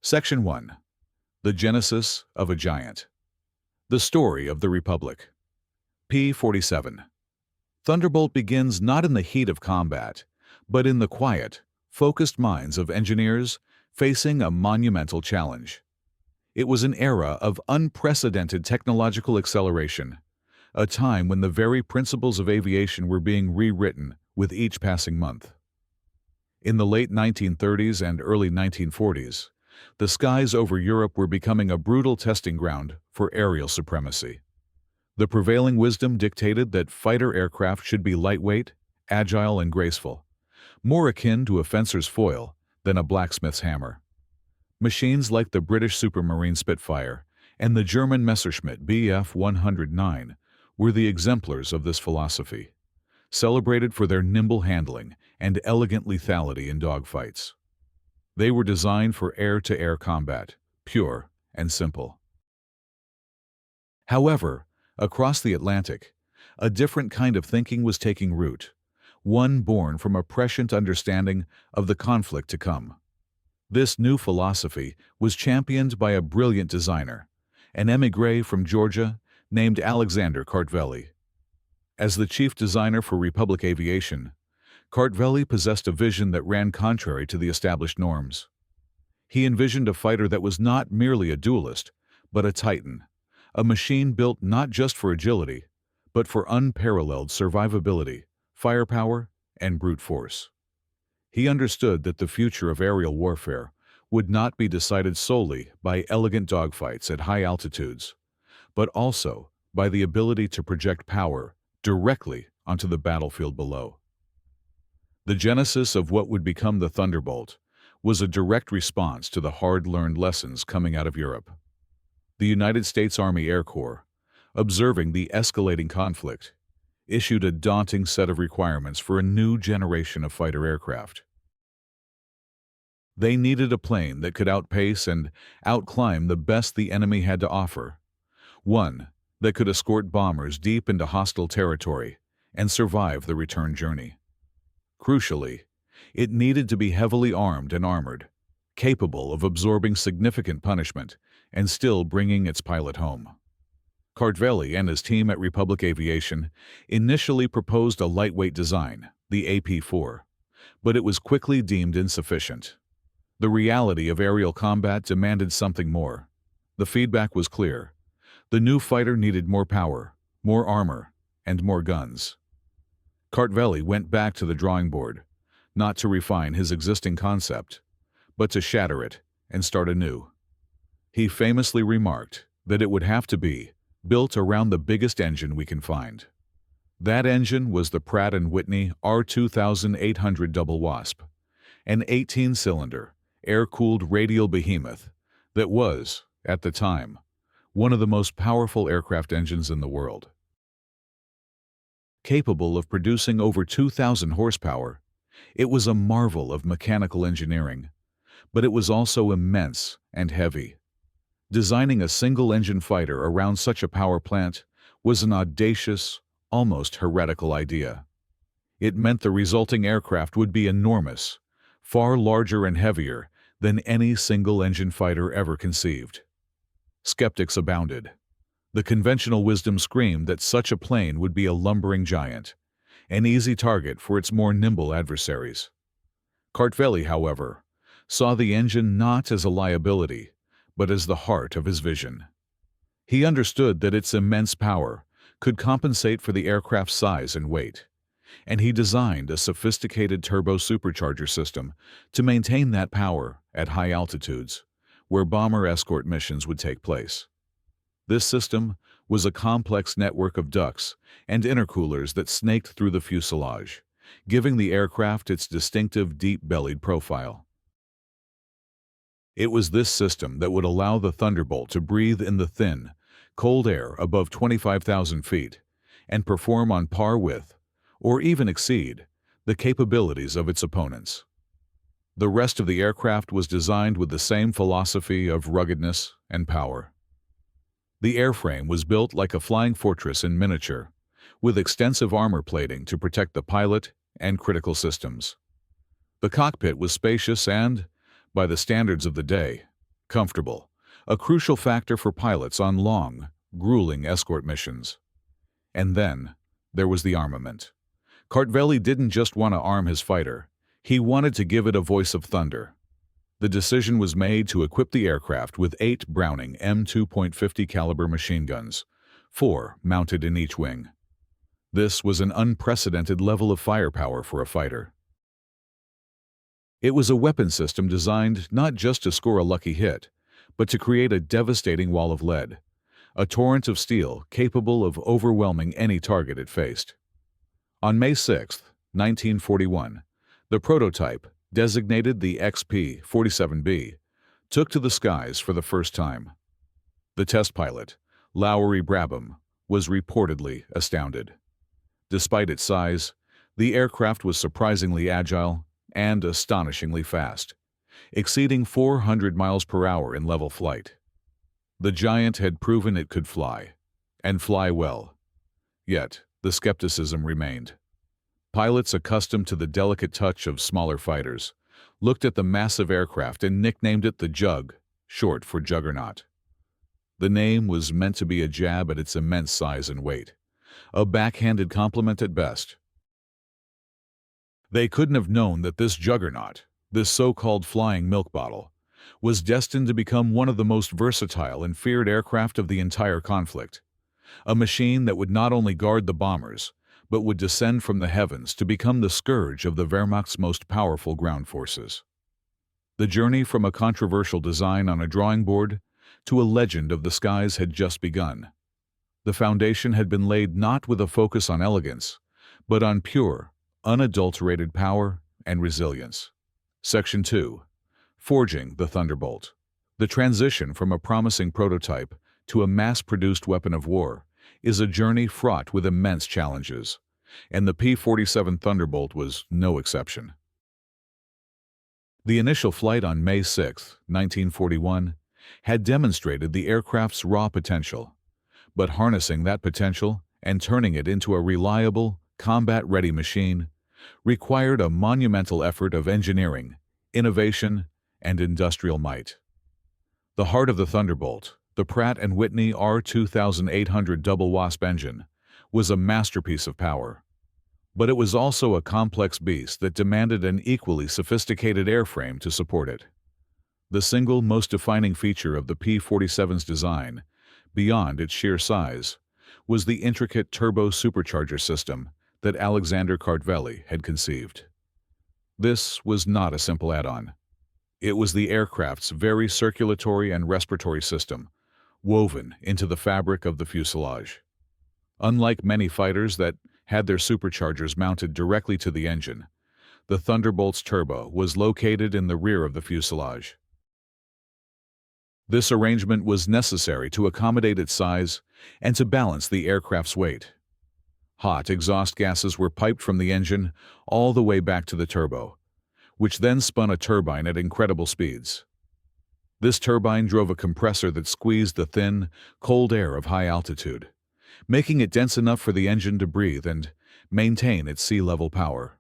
Section 1. The Genesis of a Giant. The Story of the Republic. P-47. Thunderbolt begins not in the heat of combat, but in the quiet, focused minds of engineers facing a monumental challenge. It was an era of unprecedented technological acceleration, a time when the very principles of aviation were being rewritten with each passing month. In the late 1930s and early 1940s, the skies over Europe were becoming a brutal testing ground for aerial supremacy. The prevailing wisdom dictated that fighter aircraft should be lightweight, agile, and graceful, more akin to a fencer's foil than a blacksmith's hammer. Machines like the British Supermarine Spitfire and the German Messerschmitt Bf 109 were the exemplars of this philosophy, celebrated for their nimble handling and elegant lethality in dogfights. They were designed for air-to-air combat, pure and simple. However, across the Atlantic, a different kind of thinking was taking root, one born from a prescient understanding of the conflict to come. This new philosophy was championed by a brilliant designer, an émigré from Georgia named Alexander Kartveli. As the chief designer for Republic Aviation, Kartveli possessed a vision that ran contrary to the established norms. He envisioned a fighter that was not merely a duelist, but a titan, a machine built not just for agility, but for unparalleled survivability, firepower, and brute force. He understood that the future of aerial warfare would not be decided solely by elegant dogfights at high altitudes, but also by the ability to project power directly onto the battlefield below. The genesis of what would become the Thunderbolt was a direct response to the hard-learned lessons coming out of Europe. The United States Army Air Corps, observing the escalating conflict, issued a daunting set of requirements for a new generation of fighter aircraft. They needed a plane that could outpace and outclimb the best the enemy had to offer, one that could escort bombers deep into hostile territory and survive the return journey. Crucially, it needed to be heavily armed and armored, capable of absorbing significant punishment and still bringing its pilot home. Kartveli and his team at Republic Aviation initially proposed a lightweight design, the AP-4, but it was quickly deemed insufficient. The reality of aerial combat demanded something more. The feedback was clear. The new fighter needed more power, more armor, and more guns. Kartveli went back to the drawing board, not to refine his existing concept, but to shatter it and start anew. He famously remarked that it would have to be built around the biggest engine we can find. That engine was the Pratt Whitney R-2800 double wasp, an 18-cylinder, air-cooled radial behemoth that was, at the time, one of the most powerful aircraft engines in the world. Capable of producing over 2,000 horsepower, it was a marvel of mechanical engineering, but it was also immense and heavy. Designing a single-engine fighter around such a power plant was an audacious, almost heretical idea. It meant the resulting aircraft would be enormous, far larger and heavier than any single-engine fighter ever conceived. Skeptics abounded. The conventional wisdom screamed that such a plane would be a lumbering giant, an easy target for its more nimble adversaries. Kartveli, however, saw the engine not as a liability, but as the heart of his vision. He understood that its immense power could compensate for the aircraft's size and weight, and he designed a sophisticated turbo supercharger system to maintain that power at high altitudes, where bomber escort missions would take place. This system was a complex network of ducts and intercoolers that snaked through the fuselage, giving the aircraft its distinctive deep-bellied profile. It was this system that would allow the Thunderbolt to breathe in the thin, cold air above 25,000 feet and perform on par with, or even exceed, the capabilities of its opponents. The rest of the aircraft was designed with the same philosophy of ruggedness and power. The airframe was built like a flying fortress in miniature, with extensive armor plating to protect the pilot and critical systems. The cockpit was spacious and, by the standards of the day, Comfortable, a crucial factor for pilots on long, grueling escort missions. And then, there was the armament. Kartveli didn't just want to arm his fighter, he wanted to give it a voice of thunder. The decision was made to equip the aircraft with 8 Browning M2.50 caliber machine guns, 4 mounted in each wing. This was an unprecedented level of firepower for a fighter. It was a weapon system designed not just to score a lucky hit, but to create a devastating wall of lead, a torrent of steel capable of overwhelming any target it faced. On May 6, 1941, the prototype, designated the XP-47B, took to the skies for the first time. The test pilot, Lowry Brabham, was reportedly astounded. Despite its size, the aircraft was surprisingly agile and astonishingly fast, exceeding 400 miles per hour in level flight. The giant had proven it could fly, and fly well. Yet, the skepticism remained. Pilots accustomed to the delicate touch of smaller fighters looked at the massive aircraft and nicknamed it the Jug, short for Juggernaut. The name was meant to be a jab at its immense size and weight, a backhanded compliment at best. They couldn't have known that this Juggernaut, this so-called flying milk bottle, was destined to become one of the most versatile and feared aircraft of the entire conflict, a machine that would not only guard the bombers, but would descend from the heavens to become the scourge of the Wehrmacht's most powerful ground forces. The journey from a controversial design on a drawing board to a legend of the skies had just begun. The foundation had been laid not with a focus on elegance, but on pure, unadulterated power and resilience. Section 2. Forging the Thunderbolt. The transition from a promising prototype to a mass-produced weapon of war is a journey fraught with immense challenges, and the P-47 Thunderbolt was no exception. The initial flight on May 6, 1941, had demonstrated the aircraft's raw potential, but harnessing that potential and turning it into a reliable, combat-ready machine required a monumental effort of engineering, innovation, and industrial might. The heart of the Thunderbolt, the Pratt Whitney R-2800 double wasp engine, was a masterpiece of power. But it was also a complex beast that demanded an equally sophisticated airframe to support it. The single most defining feature of the P-47's design, beyond its sheer size, was the intricate turbo supercharger system that Alexander Kartveli had conceived. This was not a simple add-on. It was the aircraft's very circulatory and respiratory system, woven into the fabric of the fuselage. Unlike many fighters that had their superchargers mounted directly to the engine, the Thunderbolt's turbo was located in the rear of the fuselage. This arrangement was necessary to accommodate its size and to balance the aircraft's weight. Hot exhaust gases were piped from the engine all the way back to the turbo, which then spun a turbine at incredible speeds. This turbine drove a compressor that squeezed the thin, cold air of high altitude, making it dense enough for the engine to breathe and maintain its sea-level power.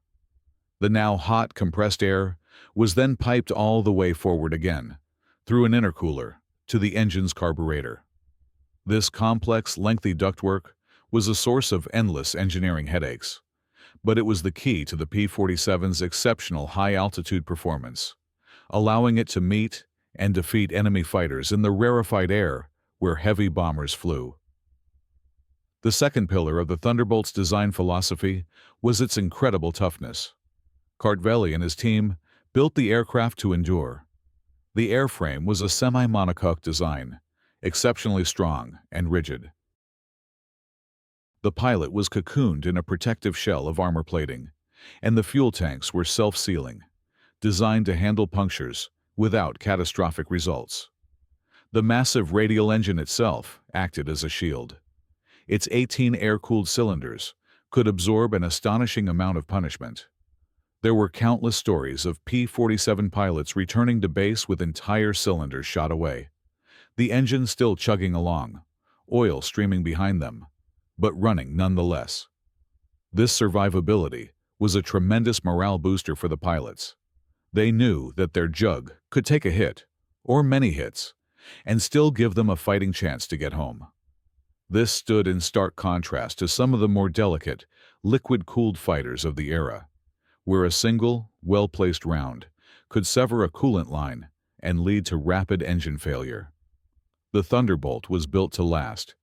The now hot, compressed air was then piped all the way forward again, through an intercooler, to the engine's carburetor. This complex, lengthy ductwork was a source of endless engineering headaches, but it was the key to the P-47's exceptional high-altitude performance, allowing it to meet and defeat enemy fighters in the rarefied air where heavy bombers flew. The second pillar of the Thunderbolt's design philosophy was its incredible toughness. Kartveli and his team built the aircraft to endure. The airframe was a semi-monocoque design, exceptionally strong and rigid. The pilot was cocooned in a protective shell of armor plating, and the fuel tanks were self-sealing, designed to handle punctures without catastrophic results. The massive radial engine itself acted as a shield. Its 18 air-cooled cylinders could absorb an astonishing amount of punishment. There were countless stories of P-47 pilots returning to base with entire cylinders shot away, the engine still chugging along, oil streaming behind them, but running nonetheless. This survivability was a tremendous morale booster for the pilots. They knew that their Jug could take a hit, or many hits, and still give them a fighting chance to get home. This stood in stark contrast to some of the more delicate, liquid-cooled fighters of the era, where a single, well-placed round could sever a coolant line and lead to rapid engine failure. The Thunderbolt was built to last,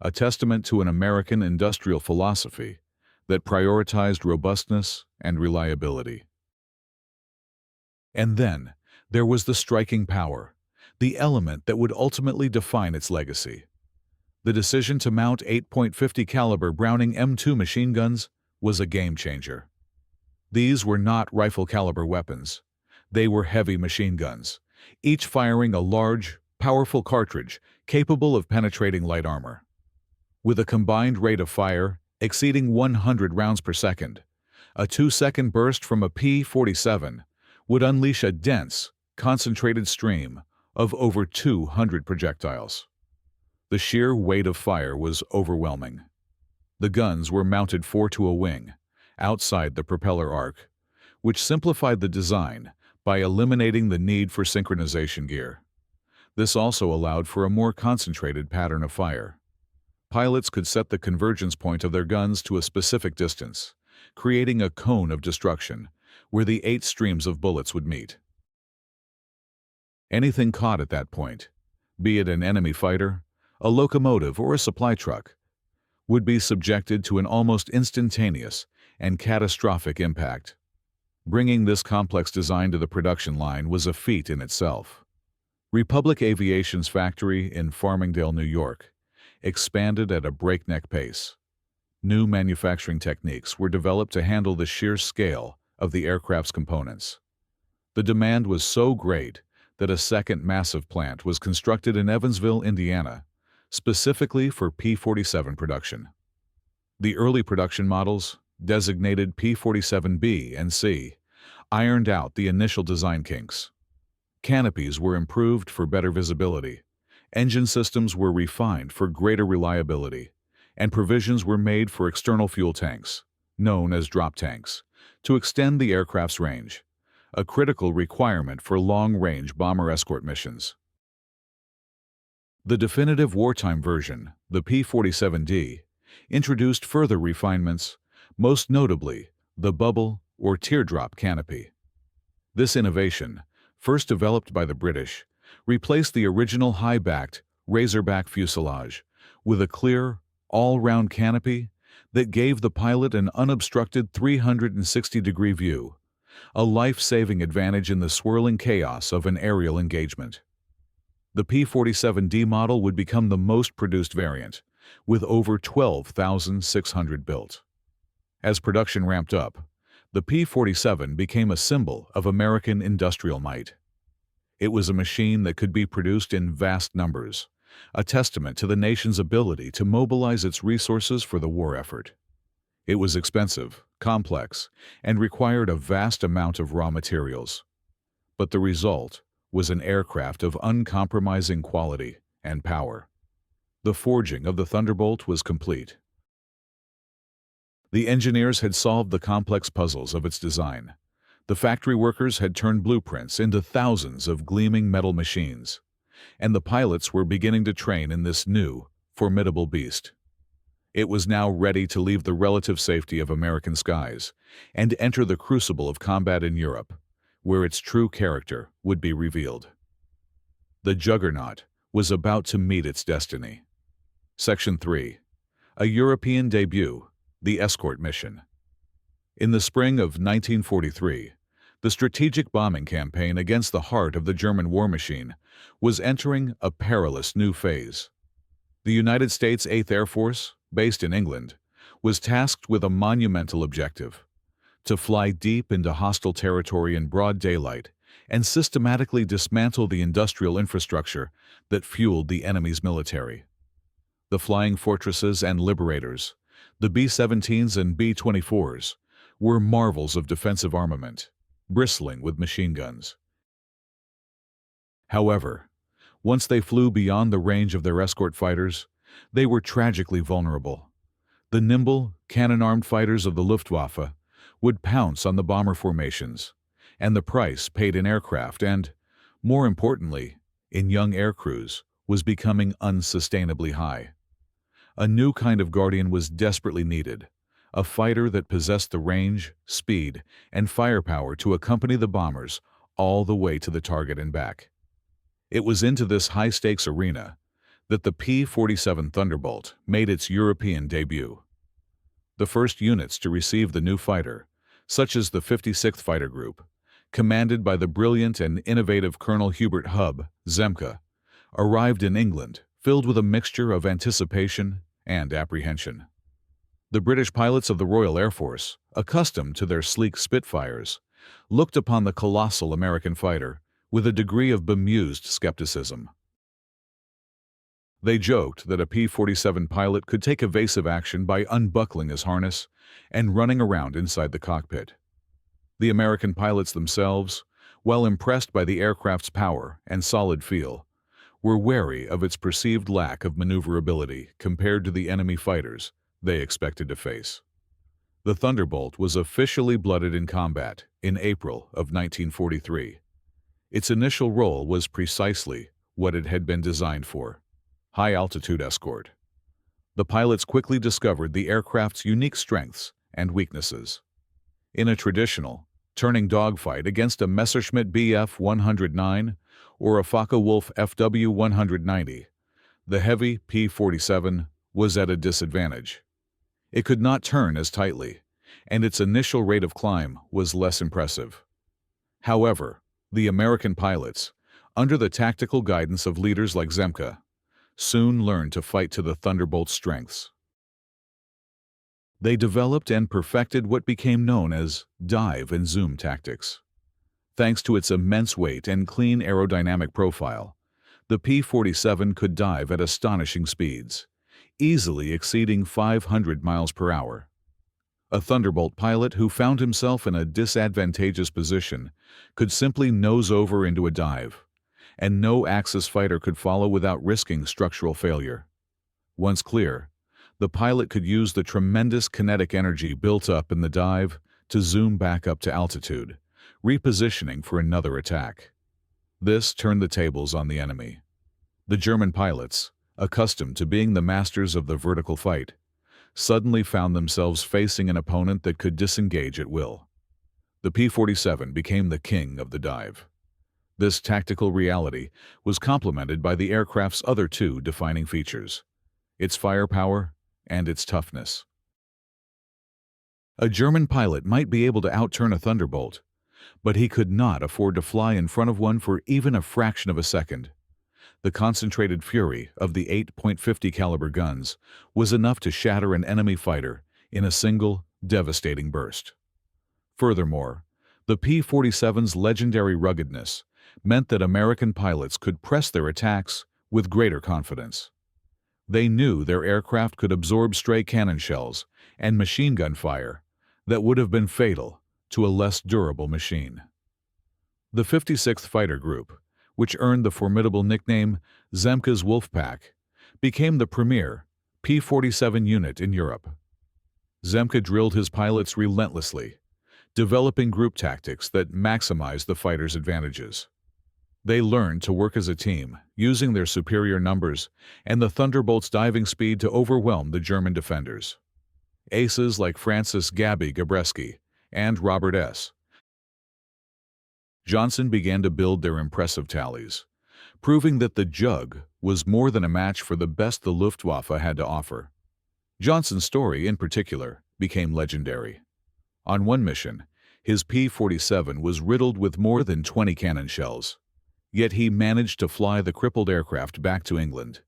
a testament to an American industrial philosophy that prioritized robustness and reliability. And then, there was the striking power, the element that would ultimately define its legacy. The decision to mount 8.50 caliber Browning M2 machine guns was a game-changer. These were not rifle-caliber weapons. They were heavy machine guns, each firing a large, powerful cartridge capable of penetrating light armor. With a combined rate of fire exceeding 100 rounds per second, a 2-second burst from a P-47 would unleash a dense, concentrated stream of over 200 projectiles. The sheer weight of fire was overwhelming. The guns were mounted 4 to a wing, outside the propeller arc, which simplified the design by eliminating the need for synchronization gear. This also allowed for a more concentrated pattern of fire. Pilots could set the convergence point of their guns to a specific distance, creating a cone of destruction where the 8 streams of bullets would meet. Anything caught at that point, be it an enemy fighter, a locomotive, or a supply truck, would be subjected to an almost instantaneous and catastrophic impact. Bringing this complex design to the production line was a feat in itself. Republic Aviation's factory in Farmingdale, New York, expanded at a breakneck pace. New manufacturing techniques were developed to handle the sheer scale of the aircraft's components. The demand was so great that a second massive plant was constructed in Evansville, Indiana, specifically for P-47 production. The early production models, designated P-47B and C, ironed out the initial design kinks. Canopies were improved for better visibility, engine systems were refined for greater reliability, and provisions were made for external fuel tanks, known as drop tanks, to extend the aircraft's range, a critical requirement for long-range bomber escort missions. The definitive wartime version, the P-47D, introduced further refinements, most notably the bubble or teardrop canopy. This innovation, first developed by the British, replaced the original high-backed, razorback fuselage with a clear, all-round canopy that gave the pilot an unobstructed 360-degree view, a life-saving advantage in the swirling chaos of an aerial engagement. The P-47D model would become the most produced variant, with over 12,600 built. As production ramped up, the P-47 became a symbol of American industrial might. It was a machine that could be produced in vast numbers, a testament to the nation's ability to mobilize its resources for the war effort. It was expensive, complex, and required a vast amount of raw materials. But the result was an aircraft of uncompromising quality and power. The forging of the Thunderbolt was complete. The engineers had solved the complex puzzles of its design. The factory workers had turned blueprints into thousands of gleaming metal machines, and the pilots were beginning to train in this new, formidable beast. It was now ready to leave the relative safety of American skies and enter the crucible of combat in Europe, where its true character would be revealed. The Juggernaut was about to meet its destiny. Section 3. A European debut, the escort mission. In the spring of 1943, the strategic bombing campaign against the heart of the German war machine was entering a perilous new phase. The United States 8th Air Force, based in England, was tasked with a monumental objective: to fly deep into hostile territory in broad daylight and systematically dismantle the industrial infrastructure that fueled the enemy's military. The Flying Fortresses and Liberators, the B-17s and B-24s, were marvels of defensive armament, bristling with machine guns. However, once they flew beyond the range of their escort fighters, they were tragically vulnerable. The nimble, cannon-armed fighters of the Luftwaffe would pounce on the bomber formations, and the price paid in aircraft and, more importantly, in young aircrews was becoming unsustainably high. A new kind of guardian was desperately needed, a fighter that possessed the range, speed, and firepower to accompany the bombers all the way to the target and back. It was into this high-stakes arena that the P-47 Thunderbolt made its European debut. The first units to receive the new fighter, such as the 56th Fighter Group, commanded by the brilliant and innovative Colonel Hubert Hub, Zemke, arrived in England filled with a mixture of anticipation and apprehension. The British pilots of the Royal Air Force, accustomed to their sleek Spitfires, looked upon the colossal American fighter with a degree of bemused skepticism. They joked that a P-47 pilot could take evasive action by unbuckling his harness and running around inside the cockpit. The American pilots themselves, while impressed by the aircraft's power and solid feel, were wary of its perceived lack of maneuverability compared to the enemy fighters they expected to face. The Thunderbolt was officially blooded in combat in April of 1943. Its initial role was precisely what it had been designed for: high-altitude escort. The pilots quickly discovered the aircraft's unique strengths and weaknesses. In a traditional, turning dogfight against a Messerschmitt Bf 109 or a Focke-Wulf FW 190, the heavy P-47 was at a disadvantage. It could not turn as tightly, and its initial rate of climb was less impressive. However, the American pilots, under the tactical guidance of leaders like Zemke, soon learned to fight to the Thunderbolt's strengths. They developed and perfected what became known as dive and zoom tactics. Thanks to its immense weight and clean aerodynamic profile, the P-47 could dive at astonishing speeds, easily exceeding 500 miles per hour. A Thunderbolt pilot who found himself in a disadvantageous position could simply nose over into a dive, and no Axis fighter could follow without risking structural failure. Once clear, the pilot could use the tremendous kinetic energy built up in the dive to zoom back up to altitude, repositioning for another attack. This turned the tables on the enemy. The German pilots, accustomed to being the masters of the vertical fight, suddenly found themselves facing an opponent that could disengage at will. The P-47 became the king of the dive. This tactical reality was complemented by the aircraft's other two defining features: its firepower and its toughness. A German pilot might be able to outturn a Thunderbolt, but he could not afford to fly in front of one for even a fraction of a second. The concentrated fury of the 8.50 caliber guns was enough to shatter an enemy fighter in a single, devastating burst. Furthermore, the P-47's legendary ruggedness meant that American pilots could press their attacks with greater confidence. They knew their aircraft could absorb stray cannon shells and machine gun fire that would have been fatal to a less durable machine. The 56th Fighter Group, which earned the formidable nickname Zemke's Wolfpack, became the premier P-47 unit in Europe. Zemke drilled his pilots relentlessly, developing group tactics that maximized the fighter's advantages. They learned to work as a team, using their superior numbers and the Thunderbolt's diving speed to overwhelm the German defenders. Aces like Francis Gaby Gabreski and Robert S. Johnson began to build their impressive tallies, proving that the Jug was more than a match for the best the Luftwaffe had to offer. Johnson's story, in particular, became legendary. On one mission, his P-47 was riddled with more than 20 cannon shells, yet he managed to fly the crippled aircraft back to England,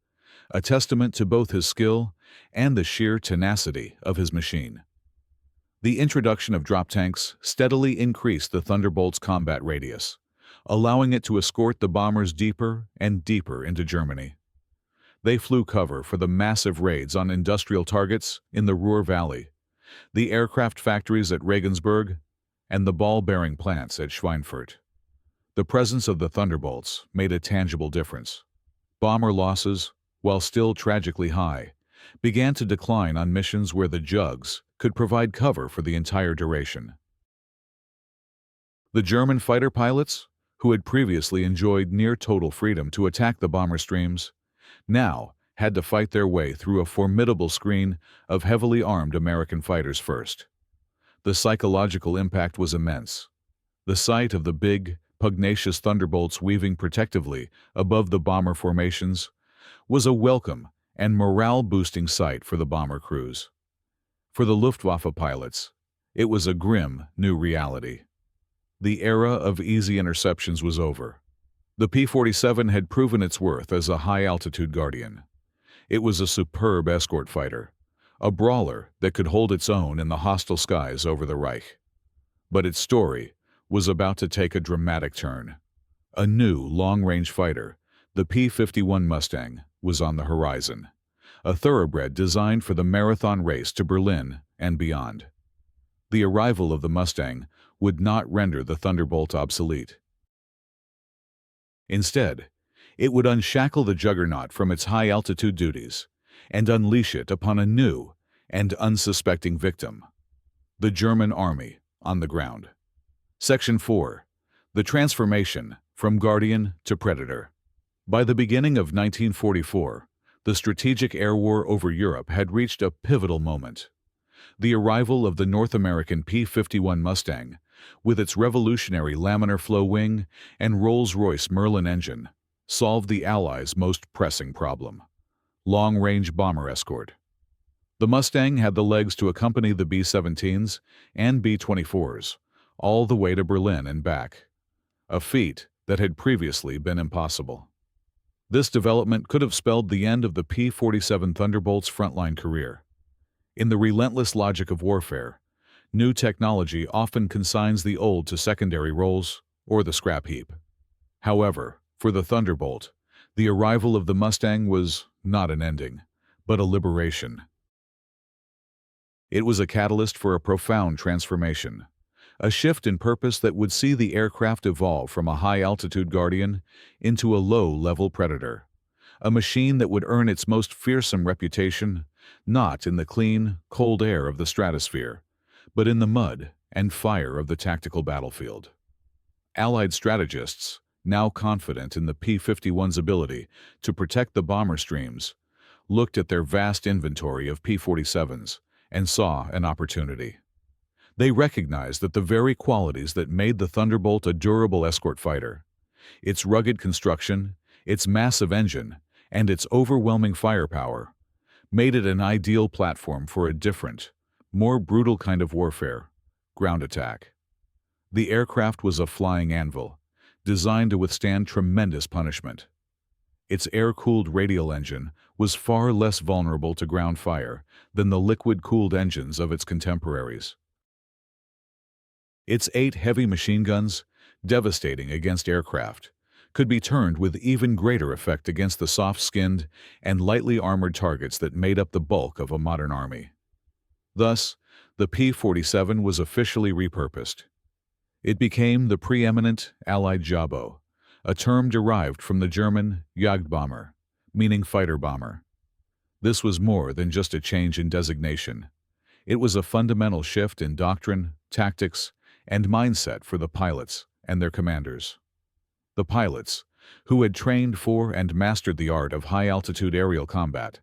a testament to both his skill and the sheer tenacity of his machine. The introduction of drop tanks steadily increased the Thunderbolt's combat radius, allowing it to escort the bombers deeper and deeper into Germany. They flew cover for the massive raids on industrial targets in the Ruhr Valley, the aircraft factories at Regensburg, and the ball-bearing plants at Schweinfurt. The presence of the Thunderbolts made a tangible difference. Bomber losses, while still tragically high, began to decline on missions where the Jugs could provide cover for the entire duration. The German fighter pilots, who had previously enjoyed near-total freedom to attack the bomber streams, now had to fight their way through a formidable screen of heavily armed American fighters first. The psychological impact was immense. The sight of the big, pugnacious Thunderbolts weaving protectively above the bomber formations was a welcome and morale-boosting sight for the bomber crews. For the Luftwaffe pilots, it was a grim new reality. The era of easy interceptions was over. The P-47 had proven its worth as a high-altitude guardian. It was a superb escort fighter, a brawler that could hold its own in the hostile skies over the Reich. But its story was about to take a dramatic turn. A new long-range fighter, the P-51 Mustang, was on the horizon, a thoroughbred designed for the marathon race to Berlin and beyond. The arrival of the Mustang would not render the Thunderbolt obsolete. Instead, it would unshackle the juggernaut from its high-altitude duties and unleash it upon a new and unsuspecting victim: the German Army on the ground. Section 4. The transformation from Guardian to Predator. By the beginning of 1944, the strategic air war over Europe had reached a pivotal moment. The arrival of the North American P-51 Mustang, with its revolutionary laminar flow wing and Rolls-Royce Merlin engine, solved the Allies' most pressing problem: long-range bomber escort. The Mustang had the legs to accompany the B-17s and B-24s all the way to Berlin and back, a feat that had previously been impossible. This development could have spelled the end of the P-47 Thunderbolt's frontline career. In the relentless logic of warfare, new technology often consigns the old to secondary roles or the scrap heap. However, for the Thunderbolt, the arrival of the Mustang was not an ending, but a liberation. It was a catalyst for a profound transformation, a shift in purpose that would see the aircraft evolve from a high-altitude guardian into a low-level predator, a machine that would earn its most fearsome reputation not in the clean, cold air of the stratosphere, but in the mud and fire of the tactical battlefield. Allied strategists, now confident in the P-51's ability to protect the bomber streams, looked at their vast inventory of P-47s and saw an opportunity. They recognized that the very qualities that made the Thunderbolt a durable escort fighter, its rugged construction, its massive engine, and its overwhelming firepower, made it an ideal platform for a different, more brutal kind of warfare: ground attack. The aircraft was a flying anvil, designed to withstand tremendous punishment. Its air-cooled radial engine was far less vulnerable to ground fire than the liquid-cooled engines of its contemporaries. Its 8 heavy machine guns, devastating against aircraft, could be turned with even greater effect against the soft-skinned and lightly armored targets that made up the bulk of a modern army. Thus, the P-47 was officially repurposed. It became the preeminent Allied Jabo, a term derived from the German Jagdbomber, meaning fighter bomber. This was more than just a change in designation. It was a fundamental shift in doctrine, tactics, and mindset for the pilots and their commanders. The pilots, who had trained for and mastered the art of high-altitude aerial combat,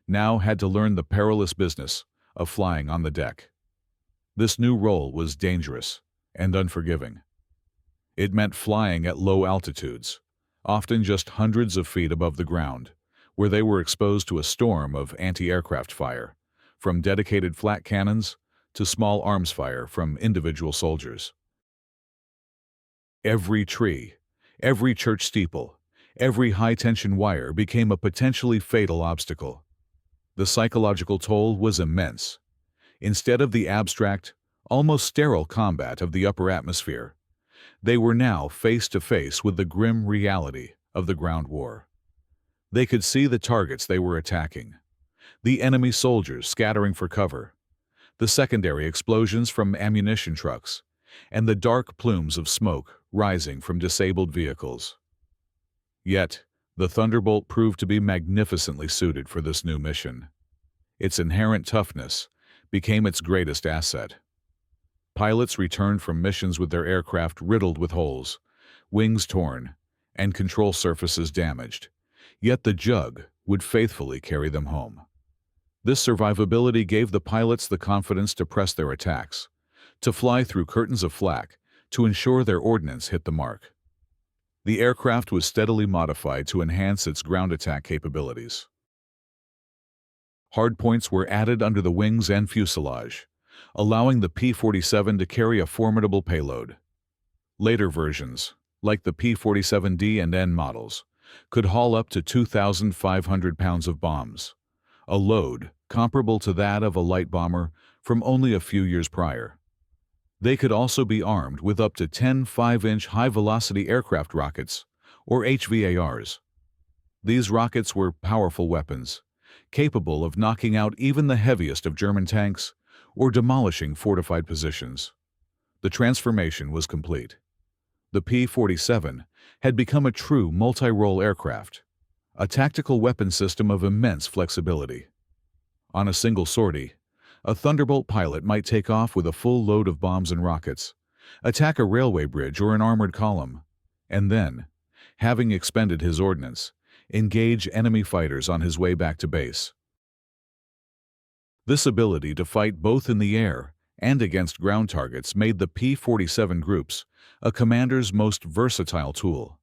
now had to learn the perilous business of flying on the deck. This new role was dangerous and unforgiving. It meant flying at low altitudes, often just hundreds of feet above the ground, where they were exposed to a storm of anti-aircraft fire, from dedicated flak cannons to small arms fire from individual soldiers. Every tree, every church steeple, every high-tension wire became a potentially fatal obstacle. The psychological toll was immense. Instead of the abstract, almost sterile combat of the upper atmosphere, they were now face-to-face with the grim reality of the ground war. They could see the targets they were attacking, the enemy soldiers scattering for cover, the secondary explosions from ammunition trucks, and the dark plumes of smoke rising from disabled vehicles. Yet, the Thunderbolt proved to be magnificently suited for this new mission. Its inherent toughness became its greatest asset. Pilots returned from missions with their aircraft riddled with holes, wings torn, and control surfaces damaged, yet the Jug would faithfully carry them home. This survivability gave the pilots the confidence to press their attacks, to fly through curtains of flak, to ensure their ordnance hit the mark. The aircraft was steadily modified to enhance its ground attack capabilities. Hardpoints were added under the wings and fuselage, allowing the P-47 to carry a formidable payload. Later versions, like the P-47D and N models, could haul up to 2,500 pounds of bombs, a load comparable to that of a light bomber from only a few years prior. They could also be armed with up to 10 5-inch high-velocity aircraft rockets, or HVARs. These rockets were powerful weapons, capable of knocking out even the heaviest of German tanks or demolishing fortified positions. The transformation was complete. The P-47 had become a true multi-role aircraft, a tactical weapon system of immense flexibility. On a single sortie, a Thunderbolt pilot might take off with a full load of bombs and rockets, attack a railway bridge or an armored column, and then, having expended his ordnance, engage enemy fighters on his way back to base. This ability to fight both in the air and against ground targets made the P-47 groups a commander's most versatile tool.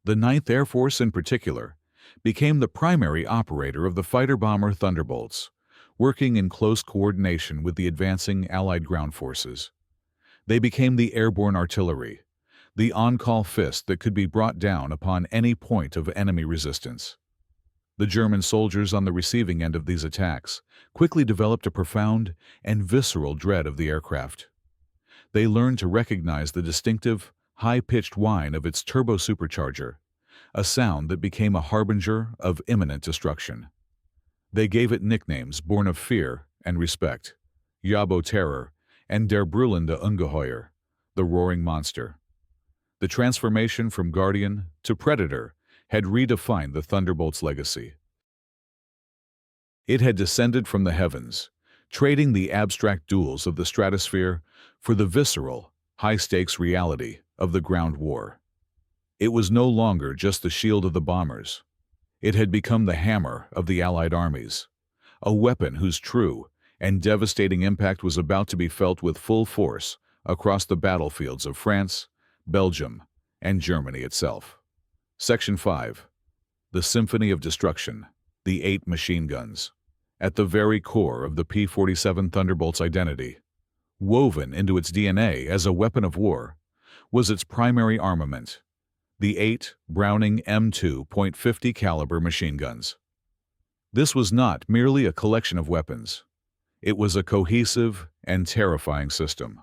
The 9th Air Force, in particular, became the primary operator of the fighter-bomber Thunderbolts, working in close coordination with the advancing Allied ground forces. They became the airborne artillery, the on-call fist that could be brought down upon any point of enemy resistance. The German soldiers on the receiving end of these attacks quickly developed a profound and visceral dread of the aircraft. They learned to recognize the distinctive, high-pitched whine of its turbo-supercharger, a sound that became a harbinger of imminent destruction. They gave it nicknames born of fear and respect: Jabo Terror and Der Brüllende Ungeheuer, the roaring monster. The transformation from Guardian to Predator had redefined the Thunderbolt's legacy. It had descended from the heavens, trading the abstract duels of the stratosphere for the visceral, high-stakes reality of the ground war. It was no longer just the shield of the bombers. It had become the hammer of the Allied armies, a weapon whose true and devastating impact was about to be felt with full force across the battlefields of France, Belgium, and Germany itself. Section 5. The Symphony of Destruction, the 8 machine guns. At the very core of the P-47 Thunderbolt's identity, woven into its DNA as a weapon of war, was its primary armament: the 8 Browning M2.50 caliber machine guns. This was not merely a collection of weapons. It was a cohesive and terrifying system,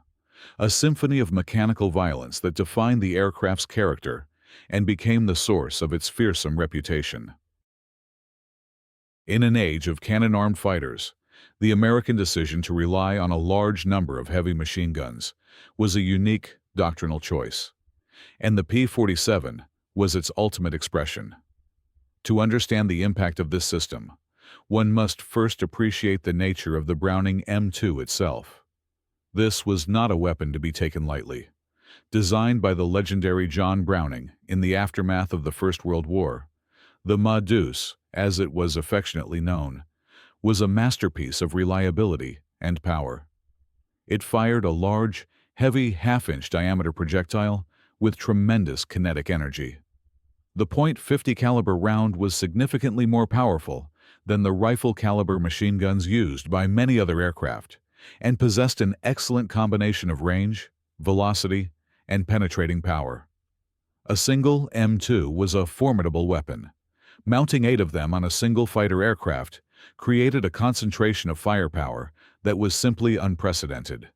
a symphony of mechanical violence that defined the aircraft's character and became the source of its fearsome reputation. In an age of cannon-armed fighters, the American decision to rely on a large number of heavy machine guns was a unique doctrinal choice, and the P-47 was its ultimate expression. To understand the impact of this system, one must first appreciate the nature of the Browning M2 itself. This was not a weapon to be taken lightly. Designed by the legendary John Browning in the aftermath of the First World War, the Ma-Deuce, as it was affectionately known, was a masterpiece of reliability and power. It fired a large, heavy half-inch diameter projectile with tremendous kinetic energy. The .50 caliber round was significantly more powerful than the rifle caliber machine guns used by many other aircraft, and possessed an excellent combination of range, velocity, and penetrating power. A single M2 was a formidable weapon. Mounting 8 of them on a single fighter aircraft created a concentration of firepower that was simply unprecedented.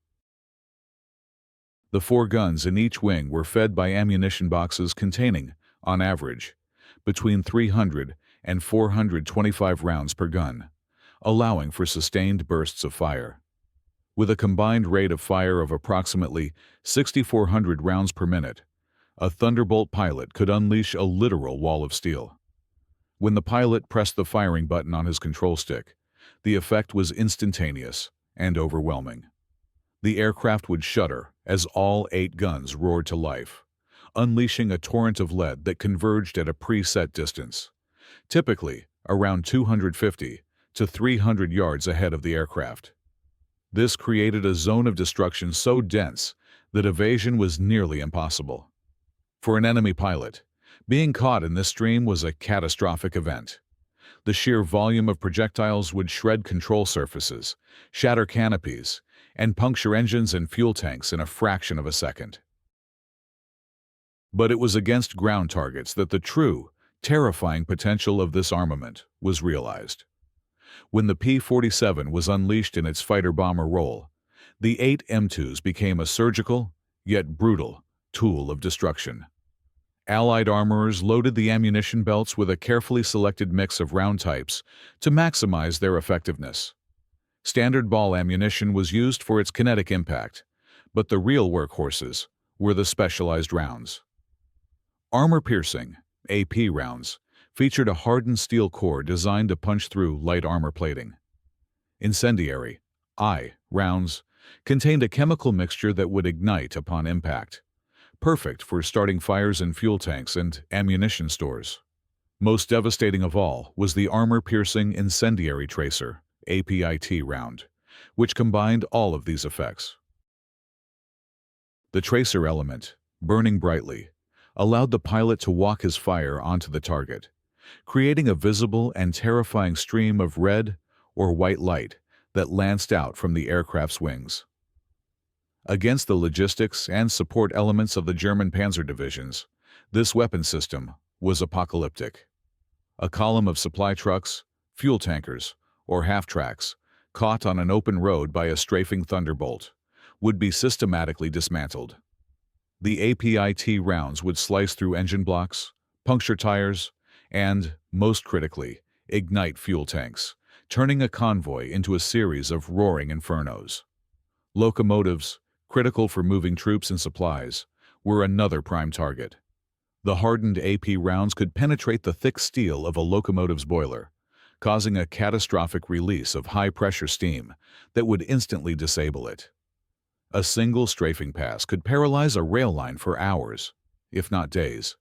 The 4 guns in each wing were fed by ammunition boxes containing, on average, between 300 and 425 rounds per gun, allowing for sustained bursts of fire. With a combined rate of fire of approximately 6,400 rounds per minute, a Thunderbolt pilot could unleash a literal wall of steel. When the pilot pressed the firing button on his control stick, the effect was instantaneous and overwhelming. The aircraft would shudder as all 8 guns roared to life, unleashing a torrent of lead that converged at a preset distance, typically around 250 to 300 yards ahead of the aircraft. This created a zone of destruction so dense that evasion was nearly impossible. For an enemy pilot, being caught in this stream was a catastrophic event. The sheer volume of projectiles would shred control surfaces, shatter canopies, and puncture engines and fuel tanks in a fraction of a second. But it was against ground targets that the true, terrifying potential of this armament was realized. When the P-47 was unleashed in its fighter-bomber role, the 8 M2s became a surgical, yet brutal, tool of destruction. Allied armorers loaded the ammunition belts with a carefully selected mix of round types to maximize their effectiveness. Standard ball ammunition was used for its kinetic impact, but the real workhorses were the specialized rounds. Armor-piercing, AP rounds, featured a hardened steel core designed to punch through light armor plating. Incendiary, I rounds, contained a chemical mixture that would ignite upon impact, perfect for starting fires in fuel tanks and ammunition stores. Most devastating of all was the armor-piercing incendiary tracer, APIT round, which combined all of these effects. The tracer element, burning brightly, allowed the pilot to walk his fire onto the target, creating a visible and terrifying stream of red or white light that lanced out from the aircraft's wings. Against the logistics and support elements of the German panzer divisions, this weapon system was apocalyptic. A column of supply trucks, fuel tankers, or half-tracks, caught on an open road by a strafing Thunderbolt, would be systematically dismantled. The APIT rounds would slice through engine blocks, puncture tires, and, most critically, ignite fuel tanks, turning a convoy into a series of roaring infernos. Locomotives, critical for moving troops and supplies, were another prime target. The hardened AP rounds could penetrate the thick steel of a locomotive's boiler, causing a catastrophic release of high-pressure steam that would instantly disable it. A single strafing pass could paralyze a rail line for hours, if not days.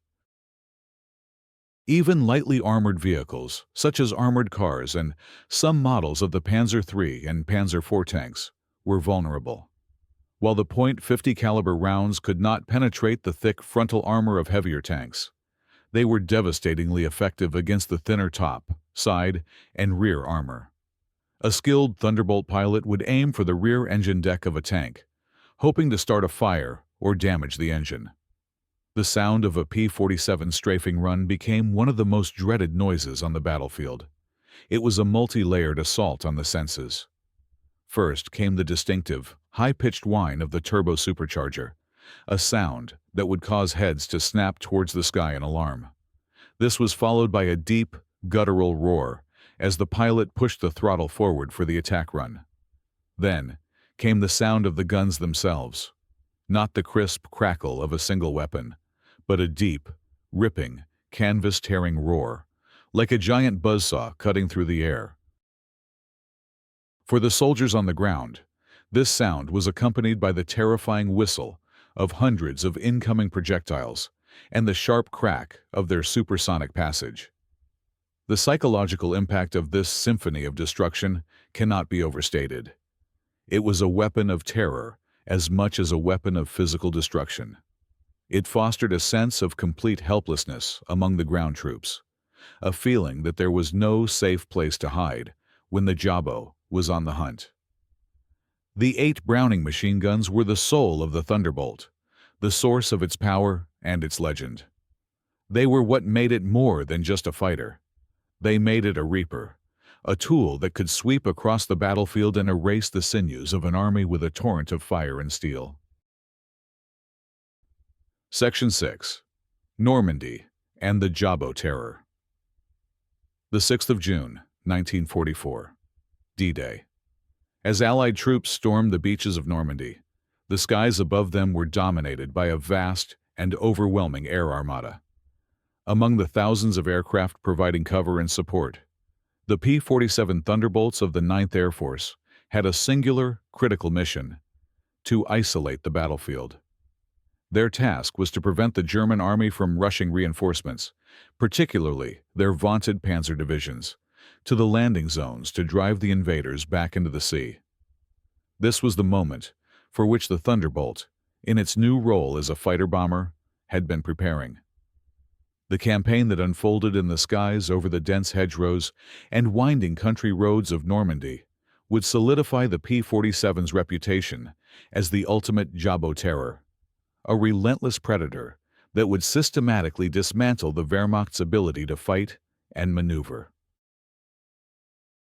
Even lightly armored vehicles, such as armored cars and some models of the Panzer III and Panzer IV tanks, were vulnerable. While the .50 caliber rounds could not penetrate the thick frontal armor of heavier tanks, they were devastatingly effective against the thinner top, side, and rear armor. A skilled Thunderbolt pilot would aim for the rear engine deck of a tank, hoping to start a fire or damage the engine. The sound of a P-47 strafing run became one of the most dreaded noises on the battlefield. It was a multi-layered assault on the senses. First came the distinctive, high-pitched whine of the turbo supercharger, a sound that would cause heads to snap towards the sky in alarm. This was followed by a deep, guttural roar as the pilot pushed the throttle forward for the attack run. Then came the sound of the guns themselves, not the crisp crackle of a single weapon, but a deep, ripping, canvas-tearing roar, like a giant buzzsaw cutting through the air. For the soldiers on the ground, this sound was accompanied by the terrifying whistle of hundreds of incoming projectiles and the sharp crack of their supersonic passage. The psychological impact of this symphony of destruction cannot be overstated. It was a weapon of terror as much as a weapon of physical destruction. It fostered a sense of complete helplessness among the ground troops, a feeling that there was no safe place to hide when the Jabo was on the hunt. The 8 Browning machine guns were the soul of the Thunderbolt, the source of its power and its legend. They were what made it more than just a fighter. They made it a reaper, a tool that could sweep across the battlefield and erase the sinews of an army with a torrent of fire and steel. Section 6. Normandy and the Jabo Terror. The 6th of June, 1944. D-Day. As Allied troops stormed the beaches of Normandy, the skies above them were dominated by a vast and overwhelming air armada. Among the thousands of aircraft providing cover and support, the P-47 Thunderbolts of the 9th Air Force had a singular, critical mission: to isolate the battlefield. Their task was to prevent the German army from rushing reinforcements, particularly their vaunted panzer divisions, to the landing zones to drive the invaders back into the sea. This was the moment for which the Thunderbolt, in its new role as a fighter bomber, had been preparing. The campaign that unfolded in the skies over the dense hedgerows and winding country roads of Normandy would solidify the P-47's reputation as the ultimate Jabo Terror, a relentless predator that would systematically dismantle the Wehrmacht's ability to fight and maneuver.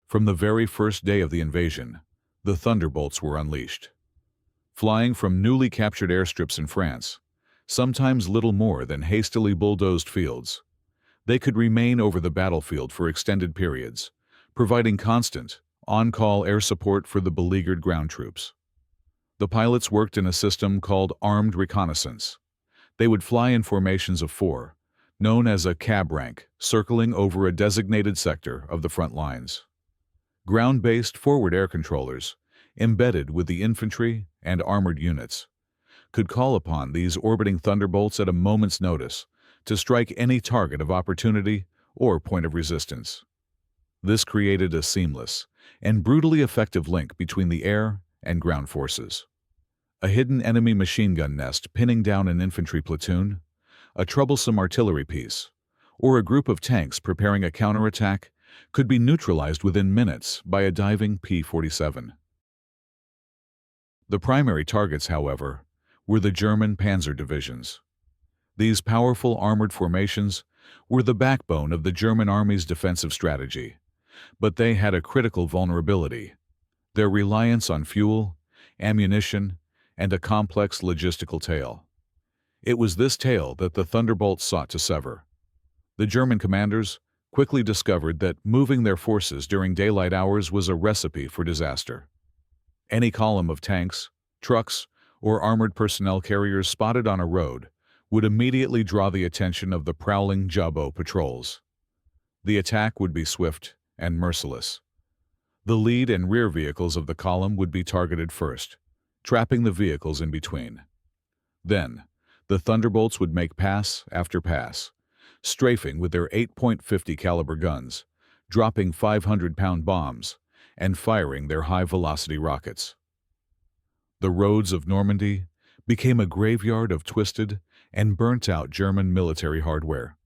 From the very first day of the invasion, the Thunderbolts were unleashed. Flying from newly captured airstrips in France, sometimes little more than hastily bulldozed fields, they could remain over the battlefield for extended periods, providing constant, on-call air support for the beleaguered ground troops. The pilots worked in a system called armed reconnaissance. They would fly in formations of 4, known as a cab rank, circling over a designated sector of the front lines. Ground-based forward air controllers, embedded with the infantry and armored units, could call upon these orbiting Thunderbolts at a moment's notice to strike any target of opportunity or point of resistance. This created a seamless and brutally effective link between the air and ground forces. A hidden enemy machine gun nest pinning down an infantry platoon, a troublesome artillery piece, or a group of tanks preparing a counterattack could be neutralized within minutes by a diving P-47. The primary targets, however, were the German panzer divisions. These powerful armored formations were the backbone of the German army's defensive strategy, but they had a critical vulnerability: their reliance on fuel, ammunition, and a complex logistical tail. It was this tail that the Thunderbolts sought to sever. The German commanders quickly discovered that moving their forces during daylight hours was a recipe for disaster. Any column of tanks, trucks, or armored personnel carriers spotted on a road would immediately draw the attention of the prowling Jabo patrols. The attack would be swift and merciless. The lead and rear vehicles of the column would be targeted first, trapping the vehicles in between. Then, the Thunderbolts would make pass after pass, strafing with their 8.50 caliber guns, dropping 500-pound bombs, and firing their high-velocity rockets. The roads of Normandy became a graveyard of twisted and burnt-out German military hardware.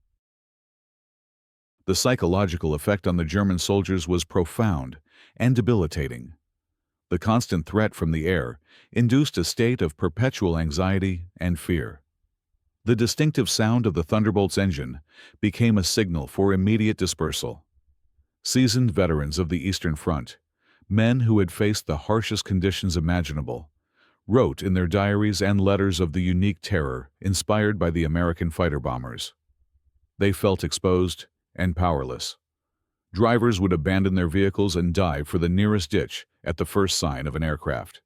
The psychological effect on the German soldiers was profound and debilitating. The constant threat from the air induced a state of perpetual anxiety and fear. The distinctive sound of the Thunderbolt's engine became a signal for immediate dispersal. Seasoned veterans of the Eastern Front, men who had faced the harshest conditions imaginable, wrote in their diaries and letters of the unique terror inspired by the American fighter bombers. They felt exposed and powerless. Drivers would abandon their vehicles and dive for the nearest ditch at the first sign of an aircraft.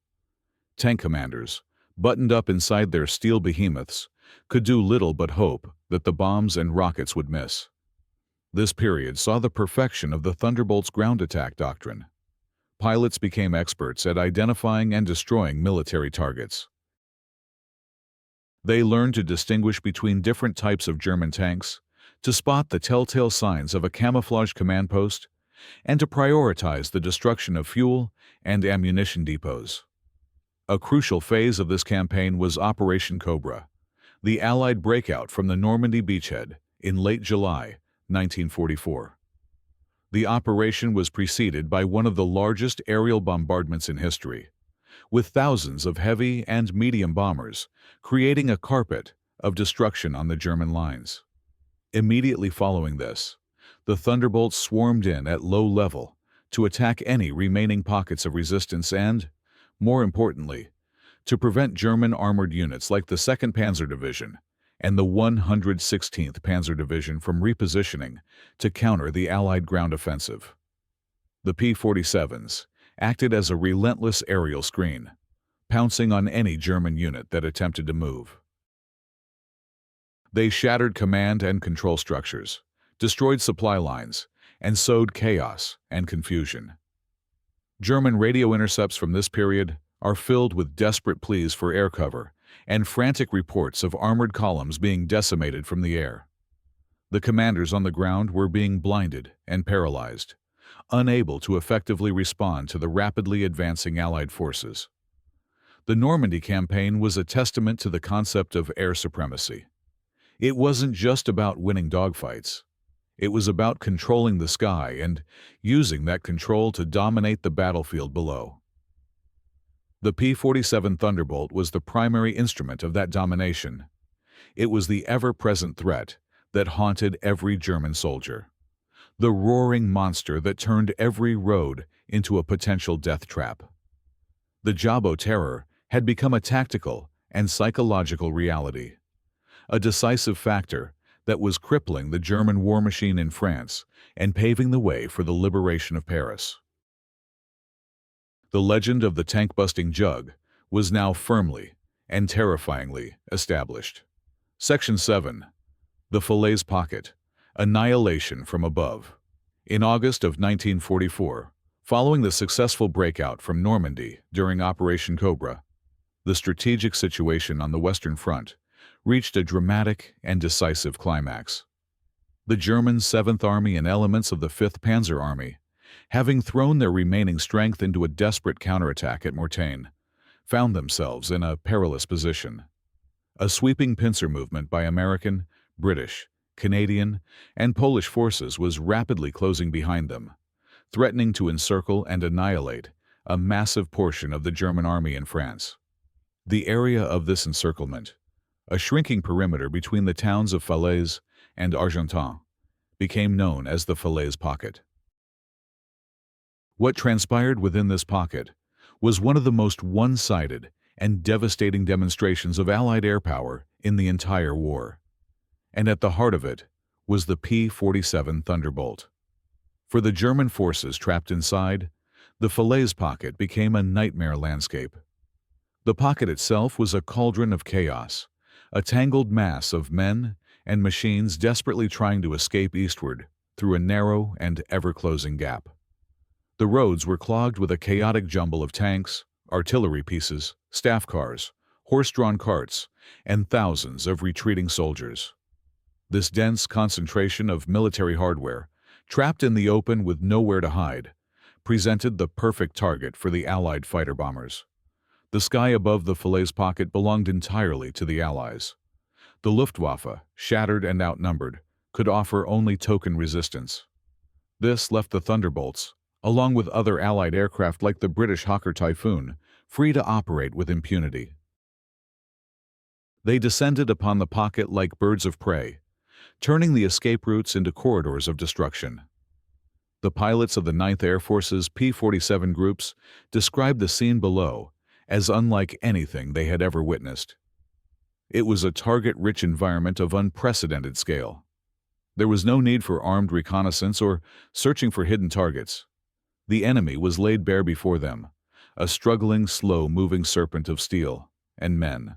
Tank commanders, buttoned up inside their steel behemoths, could do little but hope that the bombs and rockets would miss. This period saw the perfection of the Thunderbolt's ground attack doctrine. Pilots became experts at identifying and destroying military targets. They learned to distinguish between different types of German tanks, to spot the telltale signs of a camouflage command post, and to prioritize the destruction of fuel and ammunition depots. A crucial phase of this campaign was Operation Cobra, the Allied breakout from the Normandy beachhead in late July 1944. The operation was preceded by one of the largest aerial bombardments in history, with thousands of heavy and medium bombers creating a carpet of destruction on the German lines. Immediately following this, the Thunderbolts swarmed in at low level to attack any remaining pockets of resistance and, more importantly, to prevent German armored units like the 2nd Panzer Division and the 116th Panzer Division from repositioning to counter the Allied ground offensive. The P-47s acted as a relentless aerial screen, pouncing on any German unit that attempted to move. They shattered command and control structures, destroyed supply lines, and sowed chaos and confusion. German radio intercepts from this period are filled with desperate pleas for air cover and frantic reports of armored columns being decimated from the air. The commanders on the ground were being blinded and paralyzed, unable to effectively respond to the rapidly advancing Allied forces. The Normandy campaign was a testament to the concept of air supremacy. It wasn't just about winning dogfights. It was about controlling the sky and using that control to dominate the battlefield below. The P-47 Thunderbolt was the primary instrument of that domination. It was the ever-present threat that haunted every German soldier, the roaring monster that turned every road into a potential death trap. The Jabo Terror had become a tactical and psychological reality, a decisive factor that was crippling the German war machine in France and paving the way for the liberation of Paris. The legend of the tank-busting Jug was now firmly and terrifyingly established. Section 7. The Falaise Pocket. Annihilation from above. In August of 1944, following the successful breakout from Normandy during Operation Cobra, the strategic situation on the Western Front reached a dramatic and decisive climax. The German 7th Army and elements of the 5th Panzer Army, having thrown their remaining strength into a desperate counterattack at Mortain, found themselves in a perilous position. A sweeping pincer movement by American, British, Canadian, and Polish forces was rapidly closing behind them, threatening to encircle and annihilate a massive portion of the German army in France. The area of this encirclement, a shrinking perimeter between the towns of Falaise and Argentan, became known as the Falaise Pocket. What transpired within this pocket was one of the most one-sided and devastating demonstrations of Allied air power in the entire war. And at the heart of it was the P-47 Thunderbolt. For the German forces trapped inside, the Falaise Pocket became a nightmare landscape. The pocket itself was a cauldron of chaos, a tangled mass of men and machines desperately trying to escape eastward through a narrow and ever-closing gap. The roads were clogged with a chaotic jumble of tanks, artillery pieces, staff cars, horse-drawn carts, and thousands of retreating soldiers. This dense concentration of military hardware, trapped in the open with nowhere to hide, presented the perfect target for the Allied fighter bombers. The sky above the Falaise Pocket belonged entirely to the Allies. The Luftwaffe, shattered and outnumbered, could offer only token resistance. This left the Thunderbolts, along with other Allied aircraft like the British Hawker Typhoon, free to operate with impunity. They descended upon the pocket like birds of prey, turning the escape routes into corridors of destruction. The pilots of the 9th Air Force's P-47 groups described the scene below as unlike anything they had ever witnessed. It was a target-rich environment of unprecedented scale. There was no need for armed reconnaissance or searching for hidden targets. The enemy was laid bare before them, a struggling, slow-moving serpent of steel and men.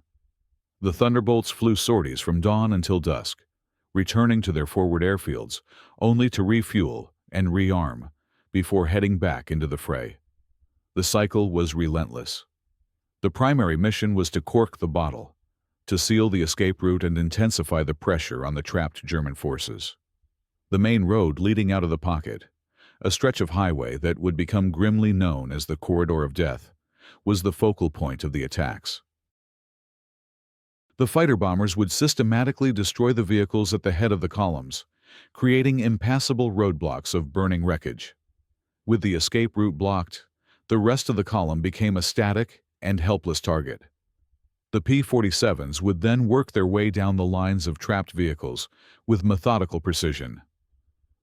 The Thunderbolts flew sorties from dawn until dusk, returning to their forward airfields only to refuel and rearm before heading back into the fray. The cycle was relentless. The primary mission was to cork the bottle, to seal the escape route and intensify the pressure on the trapped German forces. The main road leading out of the pocket, a stretch of highway that would become grimly known as the Corridor of Death, was the focal point of the attacks. The fighter bombers would systematically destroy the vehicles at the head of the columns, creating impassable roadblocks of burning wreckage. With the escape route blocked, the rest of the column became a static and helpless target. The P-47s would then work their way down the lines of trapped vehicles with methodical precision.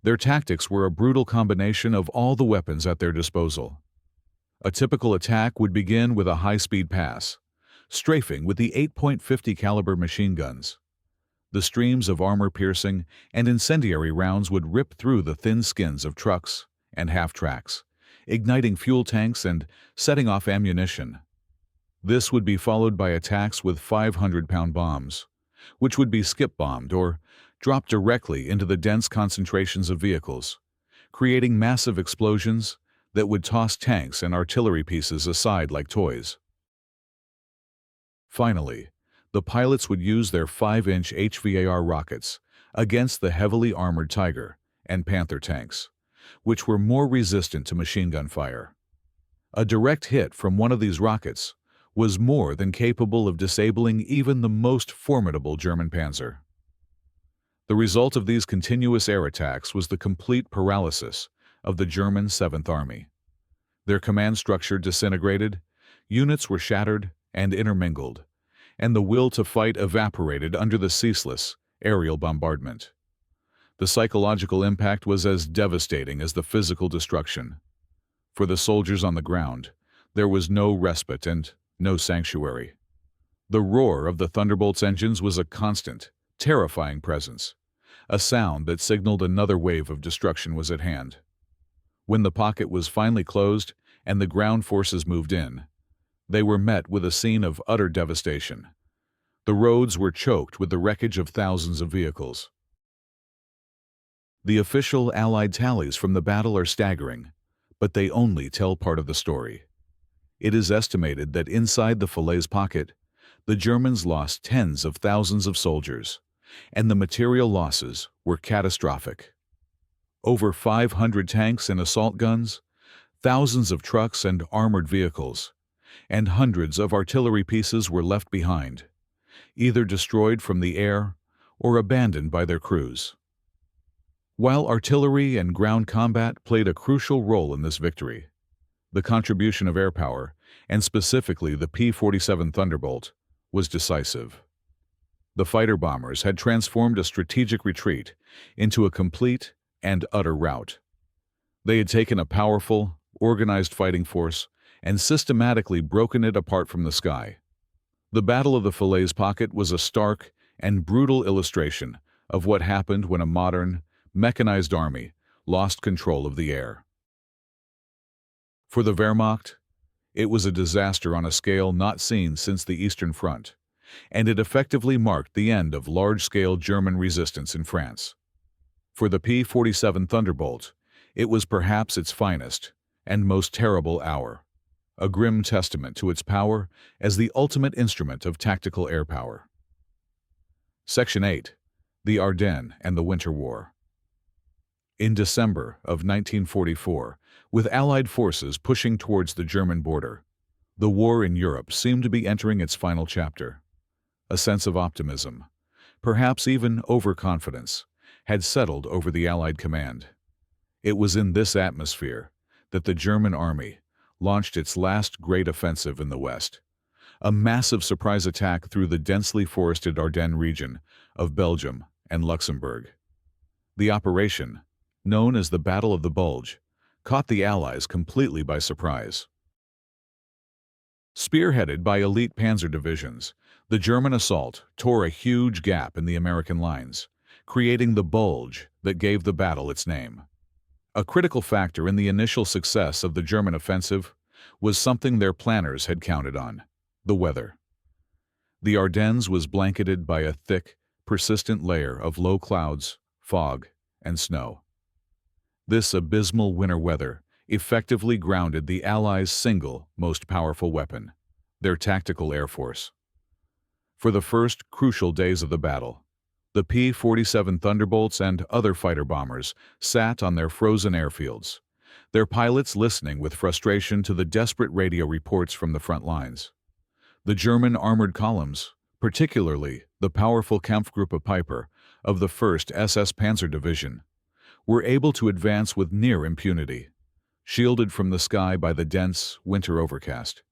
Their tactics were a brutal combination of all the weapons at their disposal. A typical attack would begin with a high-speed pass, strafing with the 8.50 caliber machine guns. The streams of armor-piercing and incendiary rounds would rip through the thin skins of trucks and half-tracks, igniting fuel tanks and setting off ammunition. This would be followed by attacks with 500-pound bombs, which would be skip-bombed or dropped directly into the dense concentrations of vehicles, creating massive explosions that would toss tanks and artillery pieces aside like toys. Finally, The pilots would use their 5-inch HVAR rockets against the heavily armored Tiger and Panther tanks, which were more resistant to machine gun fire. A direct hit from one of these rockets was more than capable of disabling even the most formidable German panzer. The result of these continuous air attacks was the complete paralysis of the German 7th Army. Their command structure disintegrated, units were shattered and intermingled, and the will to fight evaporated under the ceaseless aerial bombardment. The psychological impact was as devastating as the physical destruction. For the soldiers on the ground, there was no respite and no sanctuary. The roar of the Thunderbolt's engines was a constant, terrifying presence, a sound that signaled another wave of destruction was at hand. When the pocket was finally closed and the ground forces moved in, they were met with a scene of utter devastation. The roads were choked with the wreckage of thousands of vehicles. The official Allied tallies from the battle are staggering, but they only tell part of the story. It is estimated that inside the Falaise Pocket, the Germans lost tens of thousands of soldiers, and the material losses were catastrophic. Over 500 tanks and assault guns, thousands of trucks and armored vehicles, and hundreds of artillery pieces were left behind, either destroyed from the air or abandoned by their crews. While artillery and ground combat played a crucial role in this victory, the contribution of air power, and specifically the P-47 Thunderbolt, was decisive. The fighter bombers had transformed a strategic retreat into a complete and utter rout. They had taken a powerful, organized fighting force and systematically broken it apart from the sky. The Battle of the Falaise Pocket was a stark and brutal illustration of what happened when a modern, mechanized army lost control of the air. For the Wehrmacht, it was a disaster on a scale not seen since the Eastern Front, and it effectively marked the end of large-scale German resistance in France. For the P-47 Thunderbolt, it was perhaps its finest and most terrible hour, a grim testament to its power as the ultimate instrument of tactical air power. Section 8. The Ardennes and the Winter War. In December of 1944, with Allied forces pushing towards the German border, the war in Europe seemed to be entering its final chapter. A sense of optimism, perhaps even overconfidence, had settled over the Allied command. It was in this atmosphere that the German army launched its last great offensive in the West, a massive surprise attack through the densely forested Ardennes region of Belgium and Luxembourg. The operation, known as the Battle of the Bulge, caught the Allies completely by surprise. Spearheaded by elite panzer divisions, the German assault tore a huge gap in the American lines, creating the bulge that gave the battle its name. A critical factor in the initial success of the German offensive was something their planners had counted on: the weather. The Ardennes was blanketed by a thick, persistent layer of low clouds, fog, and snow. This abysmal winter weather effectively grounded the Allies' single most powerful weapon, their tactical air force. For the first crucial days of the battle, the P-47 Thunderbolts and other fighter bombers sat on their frozen airfields, their pilots listening with frustration to the desperate radio reports from the front lines. The German armored columns, particularly the powerful Kampfgruppe Piper of the 1st SS Panzer Division, were able to advance with near impunity, shielded from the sky by the dense winter overcast.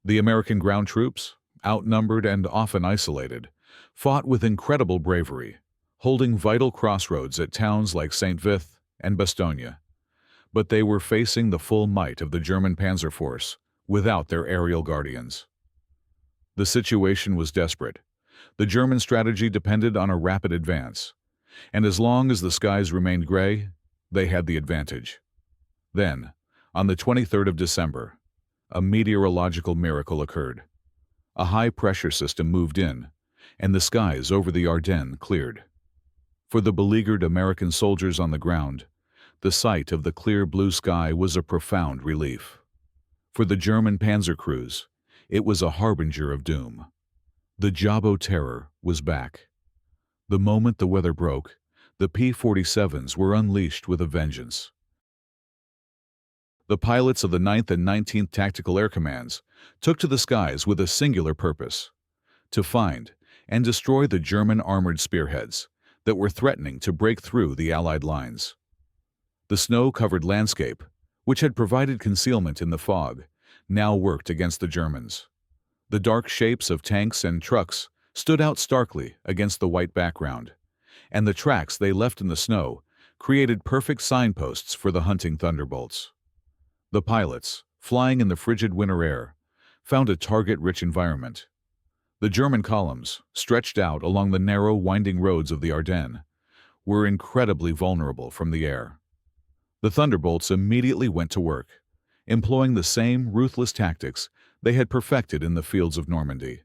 The American ground troops, outnumbered and often isolated, fought with incredible bravery, holding vital crossroads at towns like St. Vith and Bastogne. But they were facing the full might of the German panzer force without their aerial guardians. The situation was desperate. The German strategy depended on a rapid advance, and as long as the skies remained gray, they had the advantage. Then, on the 23rd of December, a meteorological miracle occurred. A high-pressure system moved in, and the skies over the Ardennes cleared. For the beleaguered American soldiers on the ground, the sight of the clear blue sky was a profound relief. For the German panzer crews, It was a harbinger of doom. The Jabo Terror was back. The moment the weather broke, the P-47s were unleashed with a vengeance. The pilots of the 9th and 19th Tactical Air Commands took to the skies with a singular purpose: to find and destroy the German armored spearheads that were threatening to break through the Allied lines. The snow-covered landscape, which had provided concealment in the fog, now worked against the Germans. The dark shapes of tanks and trucks stood out starkly against the white background, and the tracks they left in the snow created perfect signposts for the hunting Thunderbolts. The pilots, flying in the frigid winter air, found a target-rich environment. The German columns, stretched out along the narrow, winding roads of the Ardennes, were incredibly vulnerable from the air. The Thunderbolts immediately went to work, employing the same ruthless tactics they had perfected in the fields of Normandy.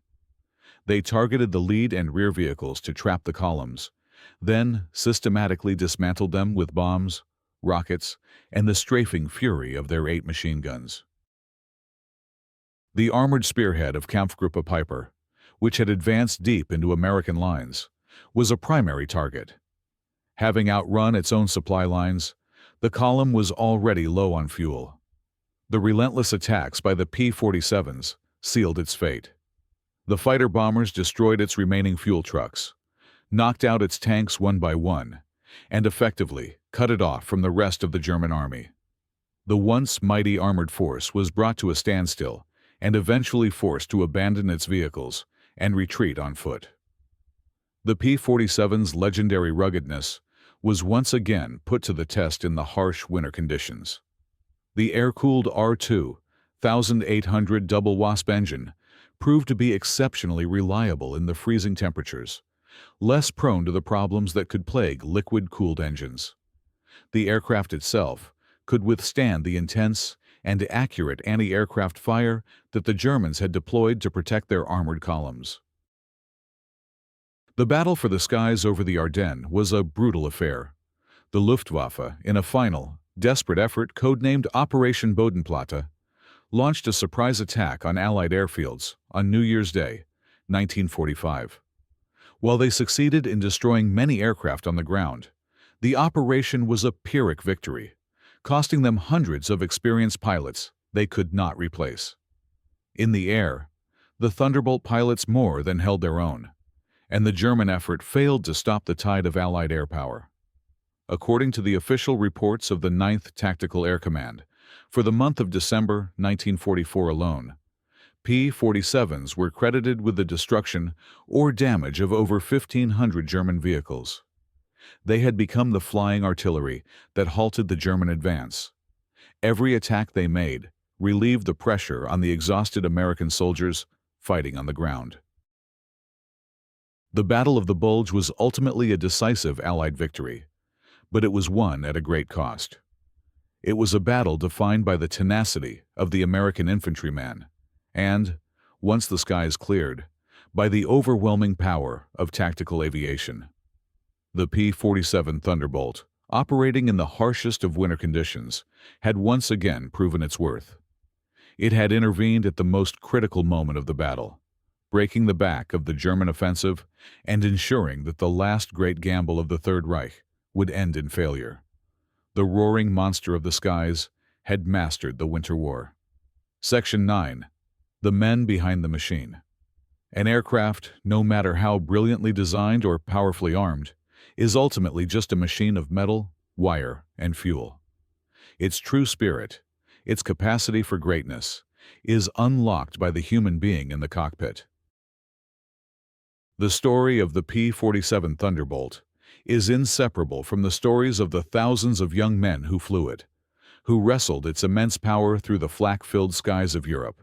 They targeted the lead and rear vehicles to trap the columns, then systematically dismantled them with bombs, rockets, and the strafing fury of their 8 machine guns. The armored spearhead of Kampfgruppe Piper, which had advanced deep into American lines, was a primary target. Having outrun its own supply lines, the column was already low on fuel. The relentless attacks by the P-47s sealed its fate. The fighter bombers destroyed its remaining fuel trucks, knocked out its tanks one by one, and effectively cut it off from the rest of the German army. The once mighty armored force was brought to a standstill and eventually forced to abandon its vehicles and retreat on foot. The P-47's legendary ruggedness was once again put to the test in the harsh winter conditions. The air-cooled R-2800 double wasp engine proved to be exceptionally reliable in the freezing temperatures, less prone to the problems that could plague liquid-cooled engines. The aircraft itself could withstand the intense and accurate anti-aircraft fire that the Germans had deployed to protect their armored columns. The battle for the skies over the Ardennes was a brutal affair. The Luftwaffe, in a final, desperate effort codenamed Operation Bodenplatte, launched a surprise attack on Allied airfields on New Year's Day, 1945. While they succeeded in destroying many aircraft on the ground, the operation was a Pyrrhic victory, costing them hundreds of experienced pilots they could not replace. In the air, the Thunderbolt pilots more than held their own, and the German effort failed to stop the tide of Allied air power. According to the official reports of the 9th Tactical Air Command, for the month of December 1944 alone, P-47s were credited with the destruction or damage of over 1,500 German vehicles. They had become the flying artillery that halted the German advance. Every attack they made relieved the pressure on the exhausted American soldiers fighting on the ground. The Battle of the Bulge was ultimately a decisive Allied victory, but it was won at a great cost. It was a battle defined by the tenacity of the American infantryman and, once the skies cleared, by the overwhelming power of tactical aviation. The P-47 Thunderbolt, operating in the harshest of winter conditions, had once again proven its worth. It had intervened at the most critical moment of the battle, breaking the back of the German offensive and ensuring that the last great gamble of the Third Reich would end in failure. The roaring monster of the skies had mastered the Winter War. Section 9. The Men Behind the Machine. An aircraft, no matter how brilliantly designed or powerfully armed, is ultimately just a machine of metal, wire, and fuel. Its true spirit, its capacity for greatness, is unlocked by the human being in the cockpit. The story of the P-47 Thunderbolt is inseparable from the stories of the thousands of young men who flew it, who wrestled its immense power through the flak-filled skies of Europe,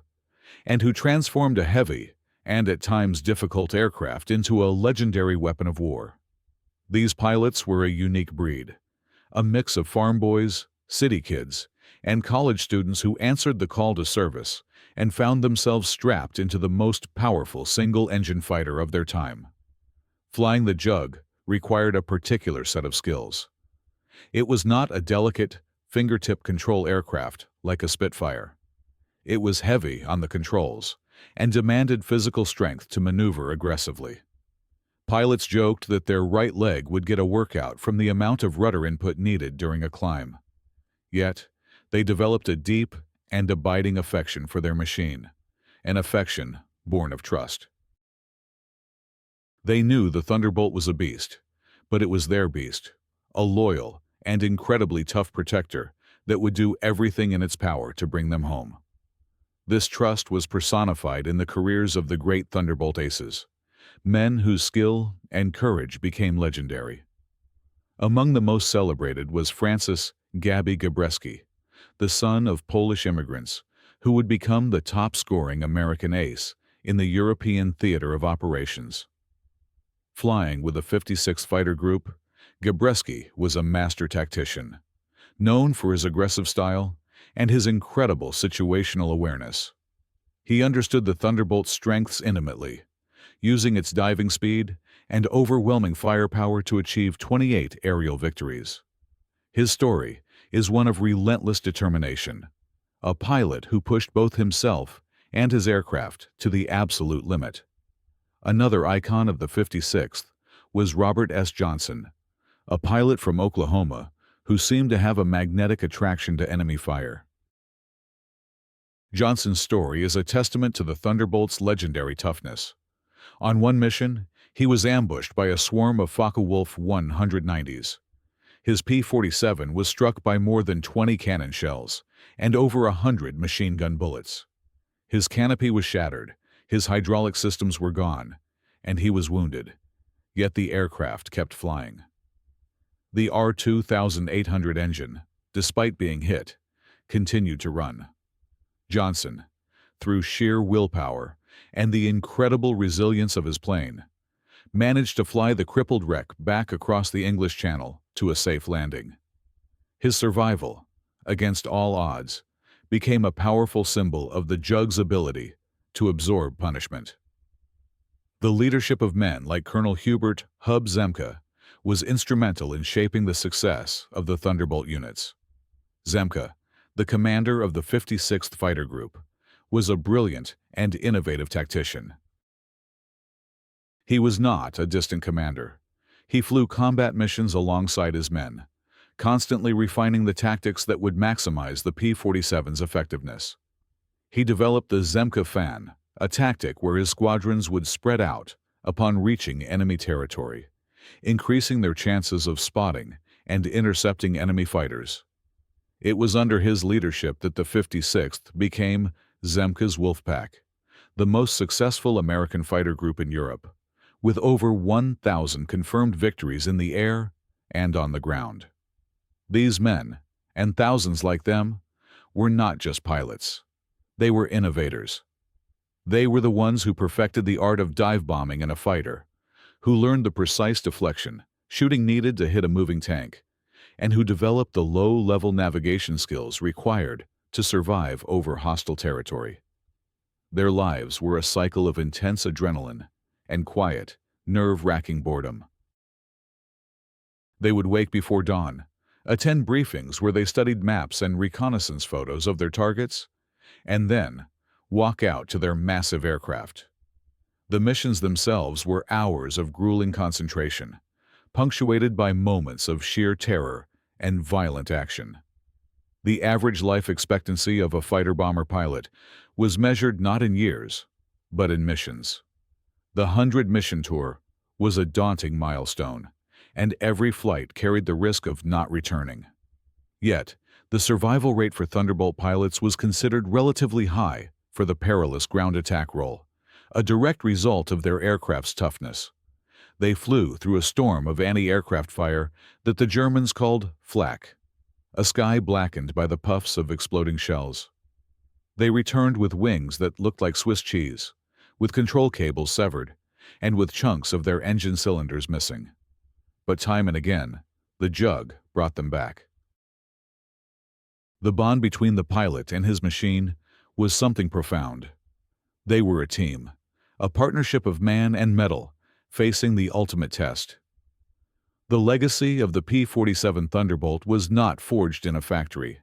and who transformed a heavy and at times difficult aircraft into a legendary weapon of war. These pilots were a unique breed, a mix of farm boys, city kids, and college students who answered the call to service and found themselves strapped into the most powerful single-engine fighter of their time. Flying the Jug required a particular set of skills. It was not a delicate, fingertip control aircraft like a Spitfire. It was heavy on the controls and demanded physical strength to maneuver aggressively. Pilots joked that their right leg would get a workout from the amount of rudder input needed during a climb. Yet, they developed a deep and abiding affection for their machine, an affection born of trust. They knew the Thunderbolt was a beast, but it was their beast, a loyal and incredibly tough protector that would do everything in its power to bring them home. This trust was personified in the careers of the great Thunderbolt aces, men whose skill and courage became legendary. Among the most celebrated was Francis "Gabby" Gabreski, the son of Polish immigrants, who would become the top-scoring American ace in the European theater of operations. Flying with the 56th Fighter Group, Gabreski was a master tactician, known for his aggressive style and his incredible situational awareness. He understood the Thunderbolt's strengths intimately, using its diving speed and overwhelming firepower to achieve 28 aerial victories. His story is one of relentless determination, a pilot who pushed both himself and his aircraft to the absolute limit. Another icon of the 56th was Robert S. Johnson, a pilot from Oklahoma who seemed to have a magnetic attraction to enemy fire. Johnson's story is a testament to the Thunderbolt's legendary toughness. On one mission, he was ambushed by a swarm of Focke-Wulf 190s. His P-47 was struck by more than 20 cannon shells and over 100 machine gun bullets. His canopy was shattered, his hydraulic systems were gone, and he was wounded. Yet the aircraft kept flying. The R-2800 engine, despite being hit, continued to run. Johnson, through sheer willpower and the incredible resilience of his plane, managed to fly the crippled wreck back across the English Channel to a safe landing. His survival, against all odds, became a powerful symbol of the Jug's ability to absorb punishment. The leadership of men like Colonel Hubert "Hub" Zemke was instrumental in shaping the success of the Thunderbolt units. Zemke, the commander of the 56th Fighter Group, was a brilliant and innovative tactician. He was not a distant commander. He flew combat missions alongside his men, constantly refining the tactics that would maximize the P-47's effectiveness. He developed the Zemke fan, a tactic where his squadrons would spread out upon reaching enemy territory, increasing their chances of spotting and intercepting enemy fighters. It was under his leadership that the 56th became Zemke's Wolfpack, the most successful American fighter group in Europe, with over 1,000 confirmed victories in the air and on the ground. These men, and thousands like them, were not just pilots. They were innovators. They were the ones who perfected the art of dive bombing in a fighter, who learned the precise deflection, shooting needed to hit a moving tank, and who developed the low-level navigation skills required to survive over hostile territory. Their lives were a cycle of intense adrenaline and quiet, nerve-wracking boredom. They would wake before dawn, attend briefings where they studied maps and reconnaissance photos of their targets, and then walk out to their massive aircraft. The missions themselves were hours of grueling concentration, punctuated by moments of sheer terror and violent action. The average life expectancy of a fighter-bomber pilot was measured not in years, but in missions. The 100-mission tour was a daunting milestone, and every flight carried the risk of not returning. Yet, the survival rate for Thunderbolt pilots was considered relatively high for the perilous ground attack role, a direct result of their aircraft's toughness. They flew through a storm of anti-aircraft fire that the Germans called flak, a sky blackened by the puffs of exploding shells. They returned with wings that looked like Swiss cheese, with control cables severed, and with chunks of their engine cylinders missing. But time and again, the Jug brought them back. The bond between the pilot and his machine was something profound. They were a team, a partnership of man and metal, facing the ultimate test. The legacy of the P-47 Thunderbolt was not forged in a factory.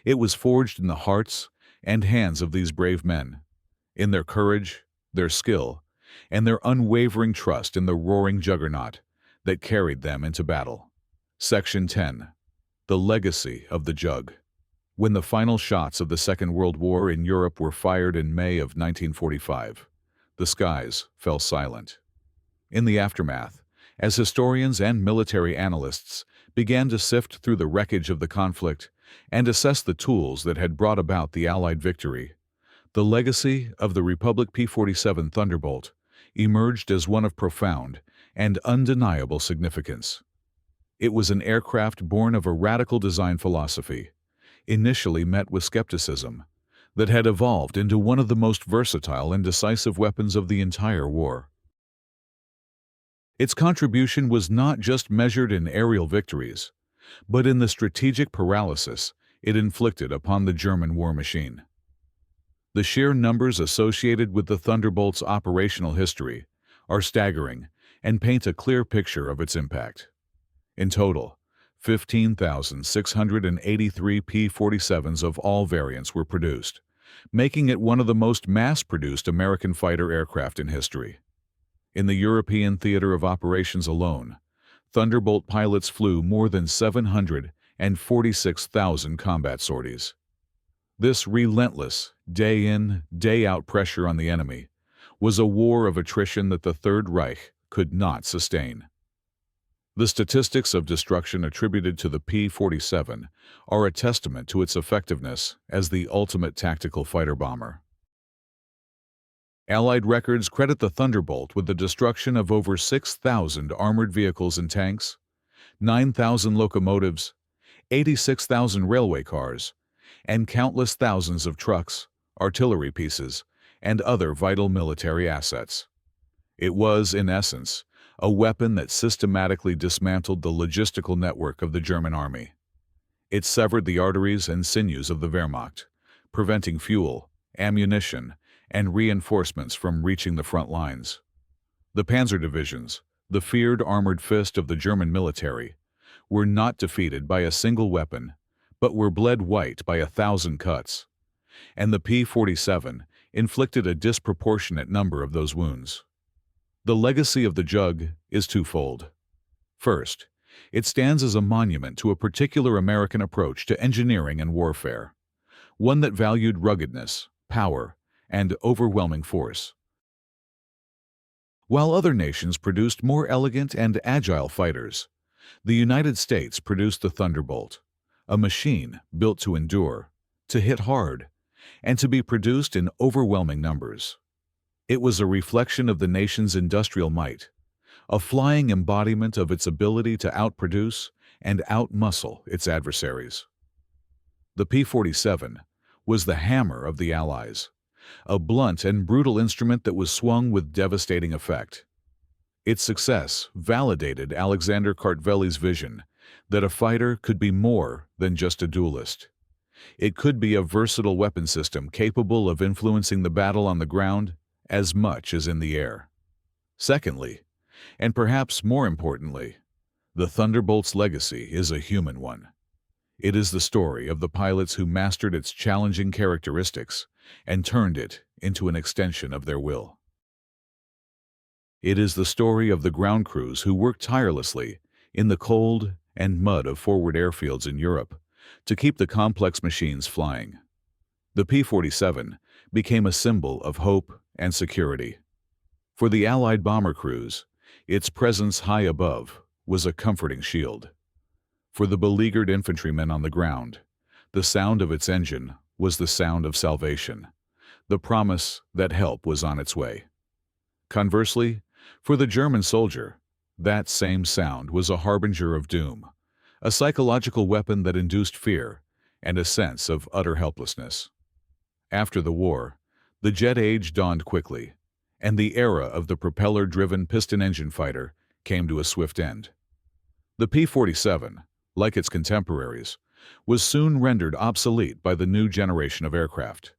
It was forged in the hearts and hands of these brave men, in their courage, their skill, and their unwavering trust in the roaring juggernaut that carried them into battle. Section 10. The Legacy of the Jug. When the final shots of the Second World War in Europe were fired in May of 1945, the skies fell silent. In the aftermath, as historians and military analysts began to sift through the wreckage of the conflict and assess the tools that had brought about the Allied victory, the legacy of the Republic P-47 Thunderbolt emerged as one of profound and undeniable significance. It was an aircraft born of a radical design philosophy, initially met with skepticism, that had evolved into one of the most versatile and decisive weapons of the entire war. Its contribution was not just measured in aerial victories, but in the strategic paralysis it inflicted upon the German war machine. The sheer numbers associated with the Thunderbolt's operational history are staggering and paint a clear picture of its impact. In total, 15,683 P-47s of all variants were produced, making it one of the most mass-produced American fighter aircraft in history. In the European theater of operations alone, Thunderbolt pilots flew more than 746,000 combat sorties. This relentless, day-in, day-out pressure on the enemy was a war of attrition that the Third Reich could not sustain. The statistics of destruction attributed to the P-47 are a testament to its effectiveness as the ultimate tactical fighter bomber. Allied records credit the Thunderbolt with the destruction of over 6,000 armored vehicles and tanks, 9,000 locomotives, 86,000 railway cars, and countless thousands of trucks, artillery pieces, and other vital military assets. It was, in essence, a weapon that systematically dismantled the logistical network of the German army. It severed the arteries and sinews of the Wehrmacht, preventing fuel, ammunition, and reinforcements from reaching the front lines. The panzer divisions, the feared armored fist of the German military, were not defeated by a single weapon, but were bled white by 1,000 cuts, and the P-47 inflicted a disproportionate number of those wounds. The legacy of the Jug is twofold. First, it stands as a monument to a particular American approach to engineering and warfare, one that valued ruggedness, power, and overwhelming force. While other nations produced more elegant and agile fighters, the United States produced the Thunderbolt, a machine built to endure, to hit hard, and to be produced in overwhelming numbers. It was a reflection of the nation's industrial might, a flying embodiment of its ability to outproduce and outmuscle its adversaries. The P-47 was the hammer of the Allies, a blunt and brutal instrument that was swung with devastating effect. Its success validated Alexander Kartvel's vision that a fighter could be more than just a duelist. It could be a versatile weapon system capable of influencing the battle on the ground as much as in the air. Secondly, and perhaps more importantly, the Thunderbolt's legacy is a human one. It is the story of the pilots who mastered its challenging characteristics and turned it into an extension of their will. It is the story of the ground crews who worked tirelessly in the cold and mud of forward airfields in Europe to keep the complex machines flying. The P-47 became a symbol of hope and security. For the Allied bomber crews, its presence high above was a comforting shield. For the beleaguered infantrymen on the ground, the sound of its engine was the sound of salvation, the promise that help was on its way. Conversely, for the German soldier, that same sound was a harbinger of doom, a psychological weapon that induced fear and a sense of utter helplessness. After the war, the jet age dawned quickly, and the era of the propeller-driven piston-engine fighter came to a swift end. The P-47, like its contemporaries, was soon rendered obsolete by the new generation of aircraft.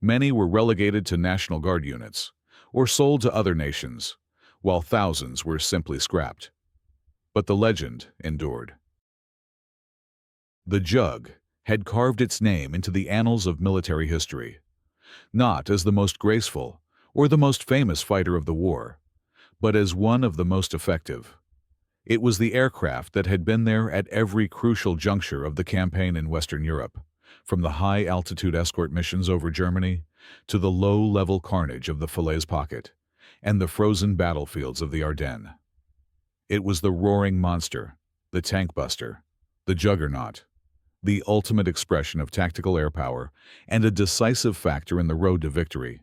Many were relegated to National Guard units or sold to other nations, while thousands were simply scrapped. But the legend endured. The Jug had carved its name into the annals of military history, not as the most graceful or the most famous fighter of the war, but as one of the most effective. It was the aircraft that had been there at every crucial juncture of the campaign in Western Europe, from the high-altitude escort missions over Germany to the low-level carnage of the Falaise Pocket and the frozen battlefields of the Ardennes. It was the roaring monster, the tank buster, the juggernaut, the ultimate expression of tactical air power and a decisive factor in the road to victory.